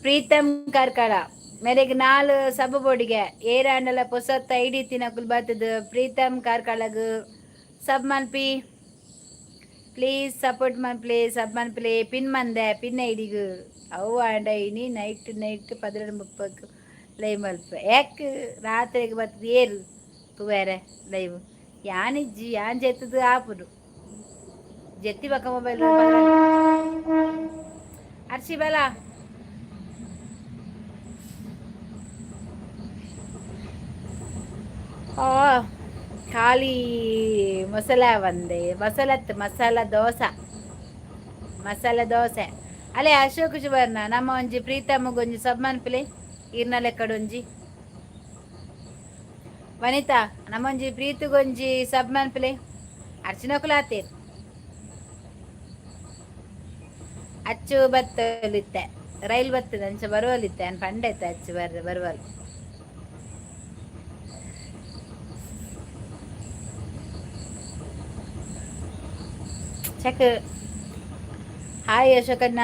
ಪ್ರೀತಮ್ ಕಾರ್ಕಳ ಮೇರೆಗೆ 4 ಸಬ್ಬು ಬೋಡಿಗೆ ಏರಾಂಡಲ ಪೊಸತ್ತ ಐಡಿ ತಿನ್ನಕುಲ್ ಬರ್ತದ ಪ್ರೀತಮ್ ಕಾರ್ಕಳಗ್ ಸಬ್ ಮನ್ಪಿ ಪ್ಲೀಸ್ ಸಪೋರ್ಟ್ ಮನ್ ಪ್ಲೇ ಸಬ್ ಮನ್ ಪ್ಲೇ ಪಿನ್ ಮಂದೆ ಪಿನ್ ಐಡಿಗು ಅವು ಆಂಡೈನಿ ನೈಟ್ 12:30 ಲೈವ್ ಮಲ್ಪ ಯಾಕೆ ರಾತ್ರಿಗೆ ಬರ್ತದೆ ಏರು ಬೇರೆ ಲೈವ್ ಯಾನಿಜ್ಜಿ ಯಾನ್ ಜೆತ್ತದು ಆಪುಡು ಜೆತ್ತಿ ಬಕ್ಕ ಮೊಬೈಲ್ ಅರ್ಷಿ ಬಲ ಖಾಲಿ ಮಸಾಲ ಒಂದೇ ಮಸಾಲ ದೋಸೆ ಅಲ್ಲೇ ಅಶೋಕ್ ಜುಬರ್ನ ನಮ್ಮ ಒಂಜಿ ಪ್ರೀತಮ್ಮಗೊಂಜಿ ಸಬ್ಮನ್ ಪಿಲೆ ಈರ್ನ ಲೆಕ್ಕಡೊಂಜಿ ವನಿತಾ ನಮ್ಮೊಂಜಿ ಪ್ರೀತಿಗೊಂಜಿ ಸಬ್ಮನ್ ಪಿಲೆ ಅರ್ಚನಕುಲಾತೇರು ಅಚ್ಚು ಬತ್ತಲಿತ್ತೆ ರೈಲ್ ಬರ್ತದೆ ಅಂಚ ಬರುವಲಿತ್ತೆ ಅನ್ ಪಂಡೈತೆ ಅಚ್ಚು ಬರುವಲ್ ಚೆಕ್ ಹಾಯ್ ಅಶೋಕಣ್ಣ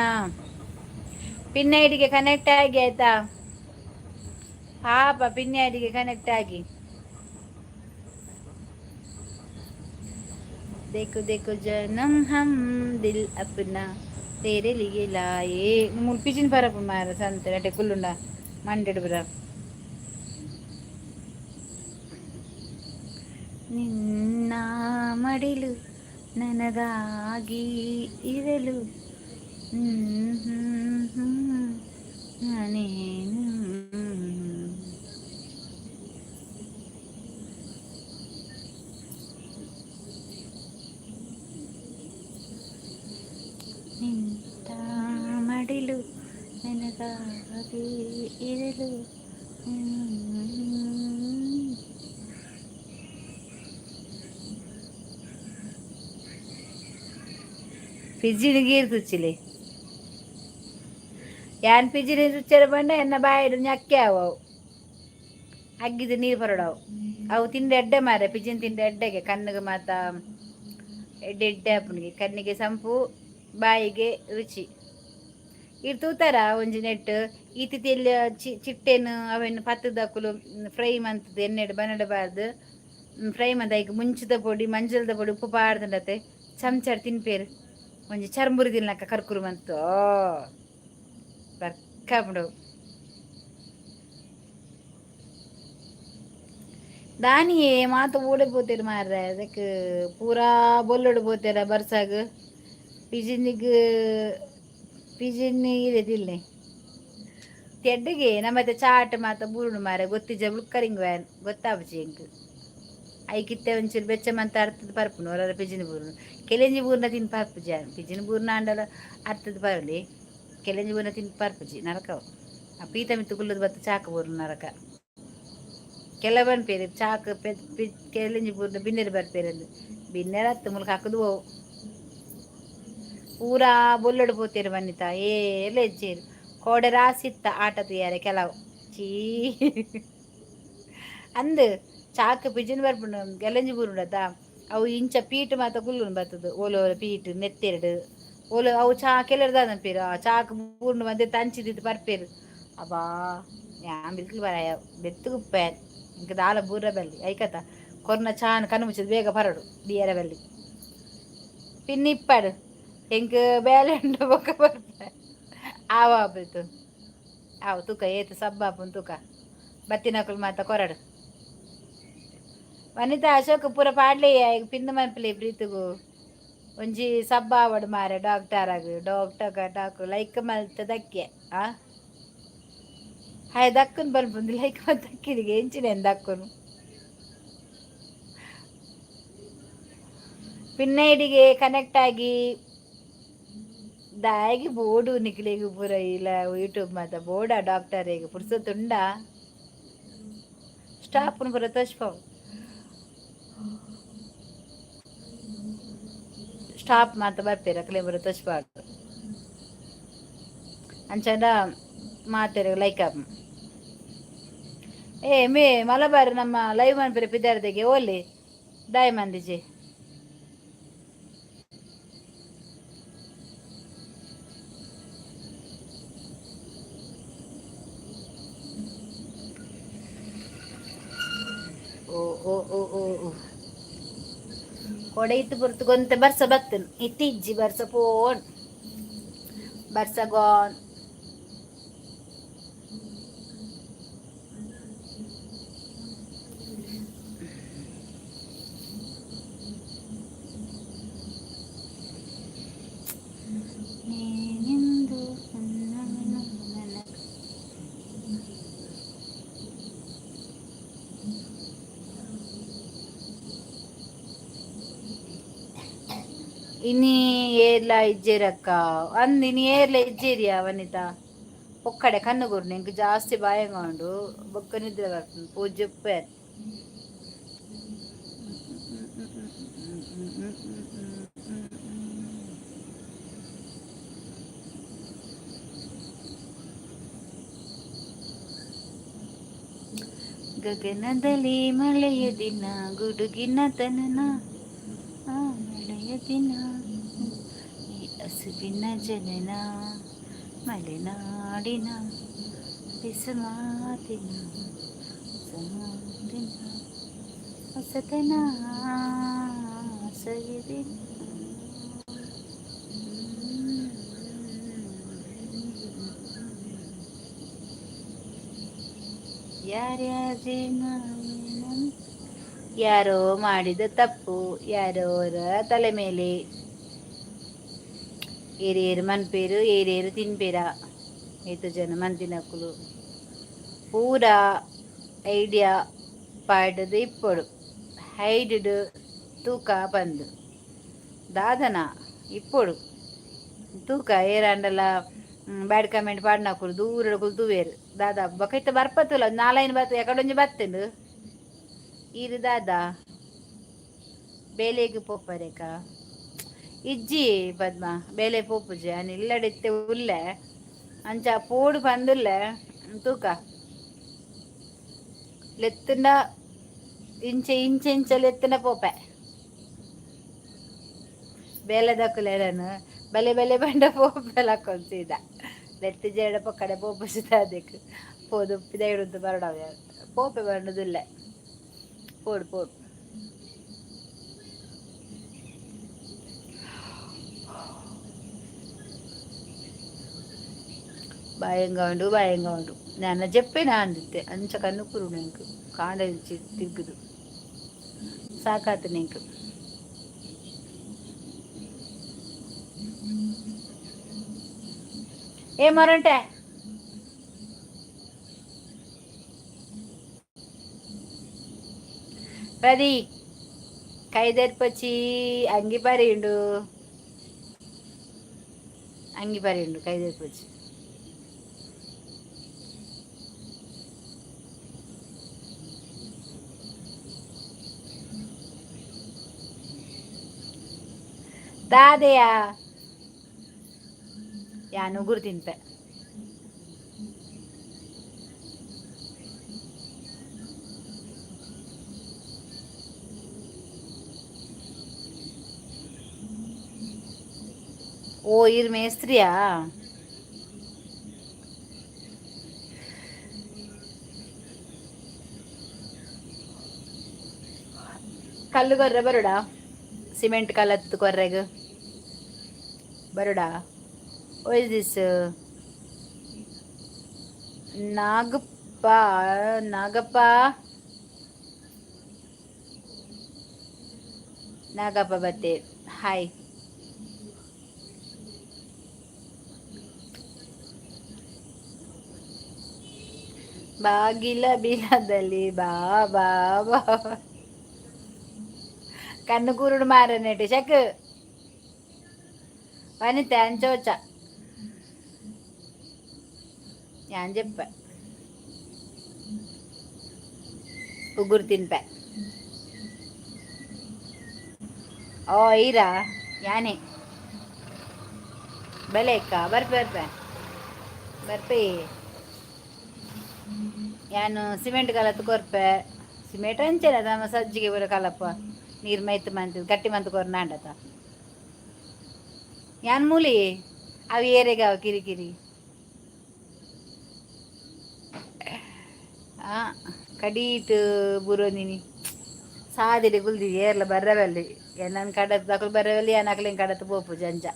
ಪಿನ್ ಐಡಿಗೆ ಕನೆಕ್ಟ್ ಆಗಿ ಆಯ್ತಾ ಪಾಪ ಪಿನ್ ಐಡಿಗೆ ಕನೆಕ್ಟ್ ಆಗಿ देखो देखो जन्म हम दिल अपना तेरे लिए लाए मुल पिजिन पर मार संत अटे कुल्लुंडा मंडेड बरा ನಿನ್ನ ಮಡಿಲು ನನಗಾಗಿ ಇರಲು ನಾನೇನು ನಿಂತ ಮಡಿಲು ನನಗಾಗಿ ಇರಲು ಪಿಜಿನ ಗೀರು ತುಚ್ಚಿಲೆ ಯಾನ್ ಪಿಜಿನ ತುಚ್ಚರ ಬಂಡ ಎನ್ನ ಬಾಯಿಡು ñakke ಅವು ಅಗ್ಗಿದ ನೀರು ಬರಡವು ಅವು ತಿಂಡಿ ಎಡ್ಡೆ ಮಾರೆ ಪಿಜಿನ ತಿಂಡಿ ಎಡ್ಡೆಗೆ ಕಣ್ಣಿಗೆ ಮಾತ ಎಡ್ಡೆ ಎಡ್ಡೆ ಅಪ್ಪನಿಗೆ ಕಣ್ಣಿಗೆ ಸಂಪು ಬಾಯಿಗೆ ರುಚಿ ಇರ್ ತೂತಾರ ಒಂಜಿ ನೆಟ್ಟು ಈ ತಿಥಿಯಲ್ಲಿ ಚಿಟ್ಟೆನು ಅವನ್ನು ಪತ್ತದಕ್ಕಲು ಫ್ರೈ ಮಂತದ್ದು ಎಣ್ಣೆಡು ಬನ್ನಡಬಾರ್ದು ಫ್ರೈ ಮಂತ ಈಗ ಮುಂಚಿದ ಪೊಡಿ ಮಂಜಳದ ಪೊಡಿ ಉಪ್ಪು ಪಾಡ್ದಂಡತೆ ಚಮಚಾಡ್ ತಿನ್ಪೇರು ಒಂಜಿ ಚರ್ಮುರಿ ತಿನ್ನಕ ಕರ್ಕುರು ಮಂತು ಕಬ್ಡು ದಾನಿಯೇ ಮಾತು ಓಡಿపోతారు ಮಾರ್ರೆ ಅದಕ್ಕೆ ಪೂರಾ ಬೊಲ್ಲೊಡು పోతాರ ಬರ್ಸಾಗ ಪಿಜಿನಿಗ್ ಪಿಜಿನಿ ಇದಿಲ್ಲೆ ತೆಡ್ಡಿಗೆ ನಮ್ಮತ್ತೆ ಚಾಟ್ ಮಾತ ಬೂರ್ಡು ಮಾರೆ ಗೊತ್ತಿಜ ಬುಕ್ಕರಿಂಗ್ ವ್ಯಾನ್ ಗೊತ್ತಾಪುಜಿ ಎಂಕ್ ಐಕಿತ್ತೆ ಒಂಚೂರು ಬೆಚ್ಚ ಮಂತ ಅರ್ಥದ ಪರ್ಪುನು ಅವರ ಪಿಜಿನಿ ಬೂರ್ನು ಕೆಲಂಜಿ ಬೂರ್ನ ತಿನ್ ಪಾರ್ಪುಜಿ ಪಿಜಿನಿ ಬೂರ್ನ ಅಂಡಲ ಅರ್ಥದ ಪರಲಿ ಕೆಲಂಜಿ ಬೂರ್ನ ತಿನ್ ಪಾರ್ಪುಜಿ ನರಕವು ಆ ಪೀತ ಮಿತ್ತು ಕುಲ್ಲದ ಬತ್ತ ಚಾಕ ಬೂರ್ನು ನರಕ ಕೆಲ ಬನ್ಪೇರು ಚಾಕ್ ಕೆಲಿಂಜಿ ಪೂರ್ನ ಬಿನ್ನೆರ್ ಬರ್ಪೇರಂದು ಬಿನ್ನೆರ್ ಹತ್ತು ಮುಲ್ಕ ಹಾಕದು ಹೋವು ಪೂರಾ ಬೊಲ್ಲಡು ಪೋತೇರು ಬನ್ನಿತ ಏಲ ಹೆಜ್ಜೇರು ಕೋಡೆ ರಾಸಿತ್ತ ಆಟ ತುಯಾರೆ ಕೆಲವು ಚೀ ಅಂದ್ ಚಾಕ್ ಪಿಜಿನ್ ಬರ್ಪುಂಡು ಗೆಲಂಜಿ ಬೂರುಂಡತ ಅವು ಇಂಚ ಪೀಟ್ ಮಾತ ಕುಲ್ಲುನು ಬರ್ತದ ಓಲು ಪೀಟ್ ನೆತ್ತೆರ್ಡು ಓಲು ಅವು ಚಾ ಕೆಲರ್ದ ಅನ್ಪೇರು ಚಾಕ್ ಬೂರ್ನು ಮಧ್ಯೆ ತಂಚಿದಿತ್ತು ಬರ್ಪೇರು ಅಬಾ ಯಾನ್ ಬಿಲ್ಕುಲ್ ಬರಾಯ ಬೆತ್ತುಗುಪ್ಪೇನ್ ಇಂಕ ದಾಲ ಬೂರ ಬಲ್ಲಿ ಐಕತ ಕೊರ್ನ ಚಾನ್ ಕಣ್ಣು ಮುಚ್ಚದು ಬೇಗ ಬರಡು ದಿಯರ ಬಲ್ಲಿ ಪಿನ್ನಿಪ್ಪಡು ಎಂಕ್ ಬೇಲೆಂಡ ಬೊಕ್ಕ ಬರ್ಪ ಆವಾಬುತು ಅವು ತೂಕ ಏತು ಸಬ್ಬಾಪುನ್ ತೂಕ ಬತ್ತಿನಕುಲು ಮಾತ ಕೊರಡು ವನಿತಾ ಅಶೋಕ್ ಪೂರ ಪಾಡ್ಲಿ ಪಿಂದ ಮನ್ಪಲಿ ಪ್ರೀತಿಗೂ ಒಂಜಿ ಸಬ್ಬ ಆವಡು ಮಾರೆ ಡಾಕ್ಟರ್ ಲೈಕ್ ಮಲ್ತದಕ್ಕೆ ಆ ಹಾಯ್ ದಕ್ಕುನ್ ಬನ್ಪುಂದು ಲೈಕ್ ಮಲ್ತ ದಕ್ಕಿದಿಗೆ ಎಂಚಿನ ದಕ್ಕುನು ಪಿನ್ನೈಡಿಗೆ ಕನೆಕ್ಟ್ ಆಗಿ ದಾಯಿಗೆ ಬೋರ್ಡು ನಿಕ್ಲಿಗೆ ಪೂರ ಇಲ್ಲ ಯೂಟ್ಯೂಬ್ ಮಾತ ಬೋರ್ಡ ಡಾಕ್ಟರಿಗೆ ಪುರ್ಸೊತ್ತುಂಡ ಸ್ಟಾಫ್ನು ಪೂರ ತೋಚ್ಪವು ಸ್ಟಾಪ್ ಮಾತ ಬರ್ಪೇರು ಅಕ್ಲೆ ಪೂರ ತೋಚ್ಪಾಡು ಅಂಚಂಡ ಮಾತೆರೆ ಲೈಕ್ ಆಪ್ ಏ ಮೇ ಮಲಬಾರ್ ನಮ್ಮ ಲೈವ್ ಮನ್ಪೆರೆ ಪಿದಾರ್ದೆಗೆ ಓಲಿ ದಾಯ್ ಮಂದಿಜೆ ಓ ಓ ಓ ಓ ಓ ಕೊಡೆ ಇತ್ತು ಪುರ್ತು ಗೊಂತೆ ಬರ್ಸ ಬತ್ತನು ಇತ್ತಿಜ್ಜಿ ಬರ್ಸ ಪೋನ್ ಬರ್ಸ ಗಾನ್ ಇನಿ ಏರ್ಲ ಇಜ್ಜೇರಕ್ಕ ಅಂದ್ ಇನಿ ಏರ್ಲ ಇಜ್ಜೇರಿಯ ವನಿತಾ ಒಕ್ಕಡೆ ಕಣ್ಣುಗುರ್ನು ಇಂಕ ಜಾಸ್ತಿ ಬಾಯಂಗೊಂಡು ಬೊಕ್ಕ ನಿದ್ರೆ ಬರ್ತದೆ ಪೂಜೆಪ್ಪೆ ಗಗನದಲ್ಲಿ ಮಳೆಯ ದಿನ ಗುಡುಗಿನ ತನನ ಆ ಮಳೆಯ ದಿನ ಈ ಹಸುವಿನ ಜನನ ಮಲೆನಾಡಿನ ಬಿಸುಮಾತಿನ ಸಮುದಿನ ಹೊಸತನ ಸವಿದಿನ ಯಾರೋ ಮಾಡಿದ ತಪ್ಪು ಯಾರೋರ ತಲೆ ಮೇಲೆ ಏರೇರು ಮನ್ಪೇರು ಏರೇರು ತಿನ್ಪೇರ ಏತು ಜನ ಮಂತಿನಕ್ಕುಲು ಪೂರಾ ಐಡಿಯಾ ಪಾಡ್ದು ಇಪ್ಪಡು ಹೈಡ್ಡು ತೂಕ ಬಂದು ದಾದನ ಇಪ್ಪಡು ತೂಕ ಏರಂಡಲ ಬ್ಯಾಡ್ ಕಮೆಂಟ್ ಪಾಡ್ನಕುಲು ದೂರ ಕುಲ್ತುವೇರು ದಾದಾ ಬಕೈತ ಬರ್ಪತ್ತುಲ್ಲ ನಾಲೈನ್ ಬತ್ತ ಎಕಡೊಂಜಿ ಬತ್ತಂಡು ಈರು ದಾದಾ ಬೇಲೆಗ್ ಪೋಪರೇಕ ಇಜ್ಜಿ ಪದ್ಮ ಬೇಲೆ ಪೋಪುಜಿ ಅನ್ ಇಲ್ಲಡಿತ್ತೆ ಉಲ್ಲೆ ಅಂಚ ಪೋಡು ಪಂದುಲ್ಲೆ ತೂಕ ಲೆತ್ತುಂಡ ಇಂಚೆ ಇಂಚೆ ಇಂಚ ಲೆತ್ತುಂಡ ಪೋಪೆ ಬೇಲೆ ದಕ್ಕುಲೆರನು ಬಲೆ ಬಲೆ ಬಂಡ ಪೋಪೆಲಕ್ಕೊಂದು ಸೀದಾ ಲೆತ್ತು ಜೇಡ ಪಕ್ಕಡೆ ಪೋಪು ಸಿದಾದಕ್ಕೆ ಪೋದು ಪಿದೈಡುಂತು ಬರಡವ ಪೋಪೆ ಬಂಡುದಿಲ್ಲ ಪೋಡು ಪೋಡು భయంగా ఉండు నేను చెప్పినా అందితే అంచ కన్నుకురు నీకు కాండ తిరుగుదు సాకాత నీకు ఏమరంటే పది కైదర్పచ్చి అంగిపరిండు అంగిపరిండు కైదర్పచ్చి దాదయా యా నుగురు తింపే ಓ ಇರ್ ಮೇಸ್ತ್ರಿಯಾ ಕಲ್ಲು ಗೊರ್ರೆ ಬರುಡಾ ಸಿಮೆಂಟ್ ಕಲ್ಲತ್ತು ಕೊರ್ರೆಗ್ ಬರುಡಾ ಓ ಇಸ್ ದಿಸ್ ನಾಗಪ್ಪ ನಾಗಪ್ಪ ನಾಗಪ್ಪ ಬತ್ತೆ ಹಾಯ್ ಬಾಗಿಲ ಬಿಲದಲ್ಲಿ ಬಾ ಬಾ ಬಾ കണ്ണു കുരുട് മാറനേട്ട് ചെക്ക് വനിത ചോച്ച ഞാൻ చెప్ప ఉగురు తినిపా ಓ ಈರಾ ಯಾನೆ ಬಲೆ ಅಕ್ಕ ಬರ್ಪೆ ಯಾನು ಸಿಮೆಂಟ್ ಕಲತ್ತು ಕೊರ್ಪೆ ಸಿಮೆಂಟ್ ಅಂಚೆನ ನಮ್ಮ ಸಜ್ಜಿಗೆ ಬರೋ ಕಲಪ್ಪ ನೀರು ಮೈತ್ ಮಂತ್ ಗಟ್ಟಿ ಮಂತ್ ಕೊರ್ನ ಅಂಡತ ಯಾನ್ ಮೂಲಿ ಅವು ಏರೆಗಾವ ಕಿರಿಕಿರಿ ಕಡೀಟ್ ಬುರೋನಿನಿ ಸಾದಿಡೆ ಗುಲ್ದಿ ಏರ್ಲ ಬರ್ರವಲ್ಲಿ ನನ್ನ ಕಡತ್ ತಕಲು ಬರ್ರವಲ್ಲಿ ಏನಕ್ಲಿಂಗ್ ಕಡತ್ ಪೋಪು ಜಂಜ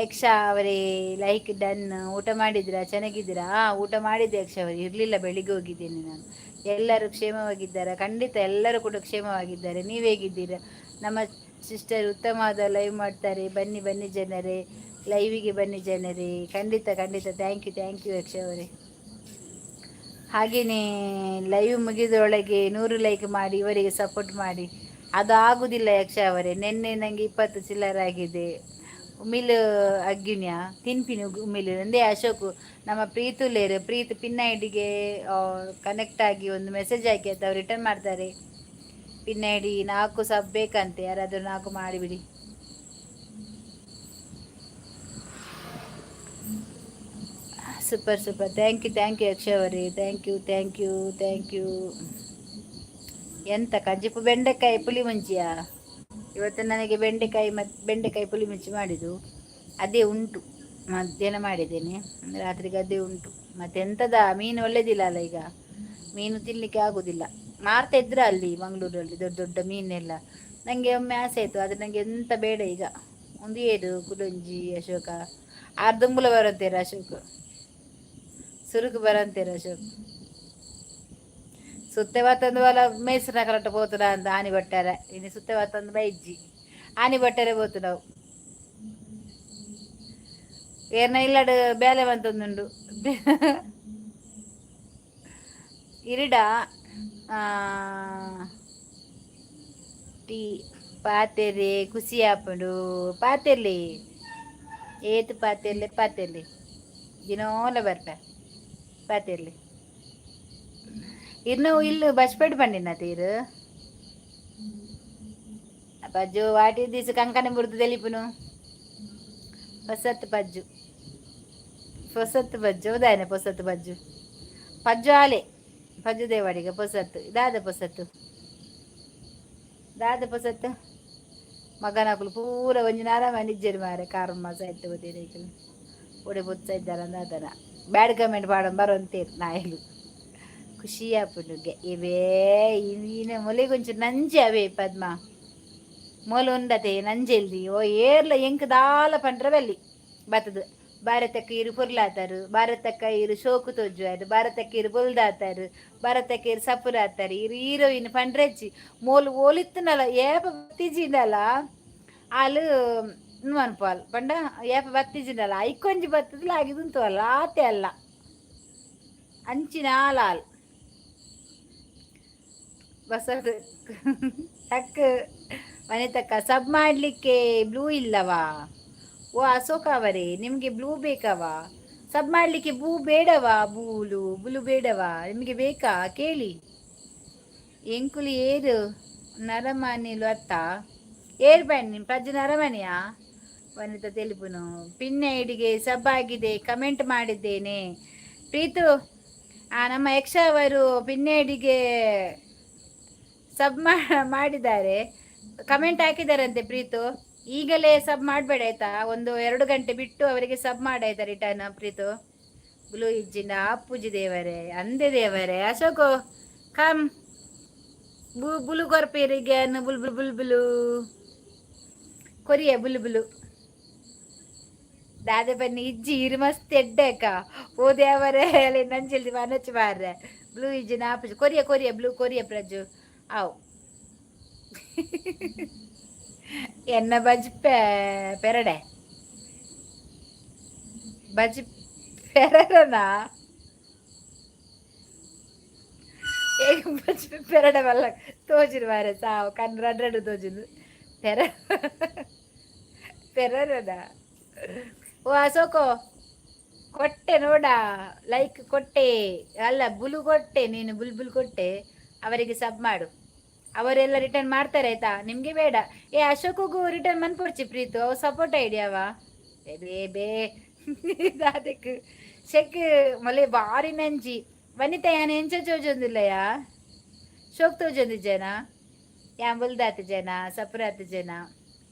ಯಕ್ಷಾ ಅವರೇ ಲೈಕ್ ಡನ್ ಊಟ ಮಾಡಿದ್ದೀರಾ ಚೆನ್ನಾಗಿದ್ದೀರಾ ಊಟ ಮಾಡಿದ್ದೆ ಯಕ್ಷ ಅವರೇ ಇರಲಿಲ್ಲ ಬೆಳಿಗ್ಗೆ ಹೋಗಿದ್ದೀನಿ ನಾನು ಎಲ್ಲರೂ ಕ್ಷೇಮವಾಗಿದ್ದಾರೆ ಖಂಡಿತ ಎಲ್ಲರೂ ಕೂಡ ಕ್ಷೇಮವಾಗಿದ್ದಾರೆ ನೀವು ಹೇಗಿದ್ದೀರಾ ನಮ್ಮ ಸಿಸ್ಟರ್ ಉತ್ತಮವಾದ ಲೈವ್ ಮಾಡ್ತಾರೆ ಬನ್ನಿ ಬನ್ನಿ ಜನರೇ ಲೈವಿಗೆ ಬನ್ನಿ ಜನರೇ ಖಂಡಿತ ಖಂಡಿತ ಥ್ಯಾಂಕ್ ಯು ಯಕ್ಷ ಅವರೇ ಹಾಗೆಯೇ ಲೈವ್ ಮುಗಿದೊಳಗೆ 100 ಲೈಕ್ ಮಾಡಿ ಇವರಿಗೆ ಸಪೋರ್ಟ್ ಮಾಡಿ ಅದು ಆಗುವುದಿಲ್ಲ ಯಕ್ಷ ಅವರೇ ನಿನ್ನೆ ನನಗೆ 20 ಚಿಲ್ಲರಾಗಿದೆ ಉಮಿಲ್ ಅಗ್ಗಿನ್ಯ ತಿನ್ಪಿನಿ ಉಮಿಲ್ ಒಂದೇ ಅಶೋಕ್ ನಮ್ಮ ಪ್ರೀತುಲೇರು ಪ್ರೀತ್ ಪಿನ್ ಐಡಿಗೆ ಕನೆಕ್ಟ್ ಆಗಿ ಒಂದು ಮೆಸೇಜ್ ಹಾಕಿ ಅಂತ ಅವ್ರು ರಿಟರ್ನ್ ಮಾಡ್ತಾರೆ ಪಿನ್ ಐಡಿ 4 ಸಬ್ ಬೇಕಂತೆ ಯಾರಾದರೂ 4 ಮಾಡಿಬಿಡಿ ಸೂಪರ್ ಥ್ಯಾಂಕ್ ಯು ಯಕ್ಷ ಅವರೇ ಥ್ಯಾಂಕ್ ಯು ಎಂತ ಕಜ್ಜಿಪು ಬೆಂಡೆಕಾಯಿ ಪುಳಿ ಮುಂಚಿಯಾ ಇವತ್ತು ನನಗೆ ಬೆಂಡೆಕಾಯಿ ಪುಳಿ ಮುಂಚಿ ಮಾಡಿದ್ದು ಅದೇ ಉಂಟು ಮಧ್ಯಾಹ್ನ ಮಾಡಿದ್ದೇನೆ ರಾತ್ರಿಗೆ ಅದೇ ಉಂಟು ಮತ್ತೆಂಥದ ಮೀನು ಒಳ್ಳೇದಿಲ್ಲ ಅಲ್ಲ ಈಗ ಮೀನು ತಿನ್ನಲಿಕ್ಕೆ ಆಗೋದಿಲ್ಲ ಮಾರ್ತಾ ಇದ್ರ ಅಲ್ಲಿ ಮಂಗಳೂರಲ್ಲಿ ದೊಡ್ಡ ದೊಡ್ಡ ಮೀನೆಲ್ಲ ನನಗೆ ಒಮ್ಮೆ ಆಸೆ ಆಯಿತು ಆದರೆ ನನಗೆ ಎಂತ ಬೇಡ ಈಗ ಒಂದು ಏಡು ಕುಡಂಜಿ ಅಶೋಕ ಆರ್ದುಂಬುಲ ಬರಂತೀರ ಅಶೋಕ್ ಸುರುಕು ಬರಂತೀರ ಅಶೋಕ್ ಸುತ್ತೆ ಮತ್ತೊಂದು ವಲ ಮೇಸ್ರ ಕರೆಕ್ಟ್ పోతున్నా ಅಂತ ಆನಿ ಬಟ್ಟಾರ ಇನ್ನು ಸುತ್ತೆ ಮತ್ತೊಂದು ಬೈಜ್ಜಿ ಆನಿ ಬಟ್ಟಾರೆ పోతు ನಾವು ಏರ್ನ ಇಲ್ಲಡು ಬೇಲೆ ಬಂತೊಂದುಂಡು ಇರಿಡ ಟೀ ಪಾತೆರೆ ಖುಷಿ ಆಪುಂಡು ಪಾತೆರ್ಲಿ ಏತು ಪಾತೆರ್ಲಿ ದಿನೋಲ ಬರ್ಪೆ ಪಾತೆರ್ಲಿ ಇನ್ನು ಇಲ್ಲಿ ಬಸ್ಪೇಟ್ ಬಂಡಿನ ತೀರು ಪಜ್ಜು ವಾಟಿ ದಿವಸ ಕಂಕನ ಬುರ್ದು ತೆಲಿಪುನು ಪೊಸತ್ತು ಪಜ್ಜು ಉದಾಯನೆ ಪಜ್ಜು ಆಲೆ ಪಜ್ಜು ದೇವಾಡಿಗೆ ಪೊಸತ್ತು ದಾದ ಪೊಸತ್ತು ಮಗನಕಲು ಪೂರ ಒಂಜಿನ ಆರಾಮ ನಿಜ್ಜರು ಮಾರೆ ಕಾರಮ್ಮ ಸಾಯ್ತು ಗೊತ್ತಿರೈಕಲು ಒಡೆ ಬೊತ್ಸ ಇದ್ದಾರ ಅಂದನ ಬ್ಯಾಡ್ ಕಮೆಂಟ್ ಮಾಡೋ ಬರೋಂತೀರು ನಾಯಲು ಖುಷಿ ಆಪುಂಡುಗೆ ಇವೇ ಇನ್ನ ಮೊಲೆಗೊಂಚು ನಂಜೆ ಅವೇ ಪದ್ಮ ಮೊಲ ಉಂಡತೆ ನಂಜೆಲ್ದಿ ಓ ಏರ್ಲ ಎಂಕ್ ದಾಲ ಪಂಡ್ರ ಬಲ್ಲಿ ಬತ್ತದು ಭಾರತಕ್ಕೆ ಇರು ಪುರ್ಲಾತಾರು ಭಾರತಕ್ಕ ಇರು ಶೋಕು ತೋಜುವಾರು ಭಾರತಕ್ಕೆ ಇರು ಬೊಲ್ದಾತಾರು ಭಾರತಕ್ಕೆ ಇರು ಸಪುರಾತಾರು ಇರು ಹೀರೋಯಿನ್ ಪಂಡ್ರೆಚ್ಚಿ ಮೋಲು ಓಲಿತ್ತನಲ್ಲ ಏಪ ಬತ್ತಿಜಿಂಡಲ್ಲ ಆಲು ಅನ್ಪಾಲ್ ಪಂಡ ಏಪ ಬತ್ತಿಜಿಂಡಲ್ಲ ಐಕೊಂಜಿ ಬತ್ತದಿಲ್ಲ ಆಗಿದುಂತು ಅಲ್ಲ ಆತೆ ಅಲ್ಲ ಅಂಚಿನ ಲಾಲ್ ಬಸದು ಟಕ್ ಮನೆ ತಕ್ಕ ಸಬ್ ಮಾಡಲಿಕ್ಕೆ ಬ್ಲೂ ಇಲ್ಲವಾ? ಓ ಅಶೋಕ ಅವರೇ, ನಿಮಗೆ ಬ್ಲೂ ಬೇಕವಾ? ಸಬ್ ಮಾಡಲಿಕ್ಕೆ ಬ್ಲೂ ಬೇಡವಾ? ಬ್ಲೂ ಬೇಡವಾ? ನಿಮಗೆ ಬೇಕಾ ಕೇಳಿ. ಎಂಕುಲಿ ಏರು ನರಮಣಿಲು ಅತ್ತ ಏರ್ ಬನ್ನಿ ಪ್ರಜ್ಜು ನರಮಣಿಯಾ ವನಿತ ತೆಲುಪುನು ಪಿನ್ನ ಐಡಿಗೆ ಸಬ್ ಆಗಿದೆ, ಕಮೆಂಟ್ ಮಾಡಿದ್ದೇನೆ. ಪ್ರೀತು ನಮ್ಮ ಯಕ್ಷ ಅವರು ಪಿನ್ನ ಐಡಿಗೆ ಸಬ್ ಮಾಡಿದ್ದಾರೆ, ಕಮೆಂಟ್ ಹಾಕಿದಾರಂತೆ. ಪ್ರೀತು ಈಗಲೇ ಸಬ್ ಮಾಡಬೇಡ ಆಯ್ತಾ, ಒಂದು 2 ಗಂಟೆ ಬಿಟ್ಟು ಅವರಿಗೆ ಸಬ್ ಮಾಡಾಯ್ತಾ ರಿಟರ್ನ್. ಪ್ರೀತು ಬ್ಲೂ ಇಜ್ಜಿನ ಅಪ್ಪುಜಿ ದೇವರೇ ಅಂದೆ ದೇವರೇ ಅಶೋಕು ಕಮ್ ಬುಲು ಕೊರ್ಪೇರಿಗೆ ಬುಲ್ ಬುಲ್ ಬುಲ್ ಬುಲು ಕೊರಿಯ ಬುಲು ಬುಲು ದಾದ ಬನ್ನಿ ಇಜ್ಜಿ ಇರು ಮಸ್ತ್ ಎಡ್ಡಕ ಓ ದೇವರೇ ಅಲ್ಲಿ ನಂಜಲ್ದಿ ಮನಚ್ಚು ಮಾರ್ರೆ ಬ್ಲೂ ಇಜ್ಜಿನ ಅಪ್ಪುಜಿ ಕೊರಿಯ ಕೊರಿಯ ಬ್ಲೂ ಕೊರಿಯ ಪ್ರಜು ಆವ್ ಎನ್ನ ಬಜ್ ಪೆರಡೆ ಬಜ್ ಪೆರಡನಾ ಏಕ ಬಜ್ ಪೆರಡೆ ಬಲ್ಲ ತೋಜಿರು ಮಾರೆ ಸಾವು ಕಣ್ಣು ತೋಜಿದು ಪೆರಡನ ಓ ಅಶೋಕೋ ಕೊಟ್ಟೆ ನೋಡ ಲೈಕ್ ಕೊಟ್ಟೆ ಅಲ್ಲ ಬುಲು ಕೊಟ್ಟೆ, ನೀನು ಬುಲ್ ಕೊಟ್ಟೆ ಅವರಿಗೆ ಸಬ್ ಮಾಡು, ಅವರೆಲ್ಲ ರಿಟರ್ನ್ ಮಾಡ್ತಾರೆ ಆಯ್ತಾ. ನಿಮ್ಗೆ ಬೇಡ ಅಶೋಕಗೂ ರಿಟರ್ನ್ ಮನ್ಪೊಡ್ಚಿ ಪ್ರೀತು ಅವ ಸಪೋರ್ಟ್ ಐಡಿಯಾವ ಬೇ ಅದಕ್ಕೆ ಶೆಕ್ ಮಲೆ ಬಾರಿ ನಂಜಿ ವನಿತ ಯಾನ್ ಎಂಚ ಚೋಜೊಂದಿಲ್ಲಯಾ ಶೋಕ್ ತೋಜೊಂದು ಜನ ಯಾನ್ ಬುಲ್ದಾತ ಜನ ಸಪುರಾತ ಜನ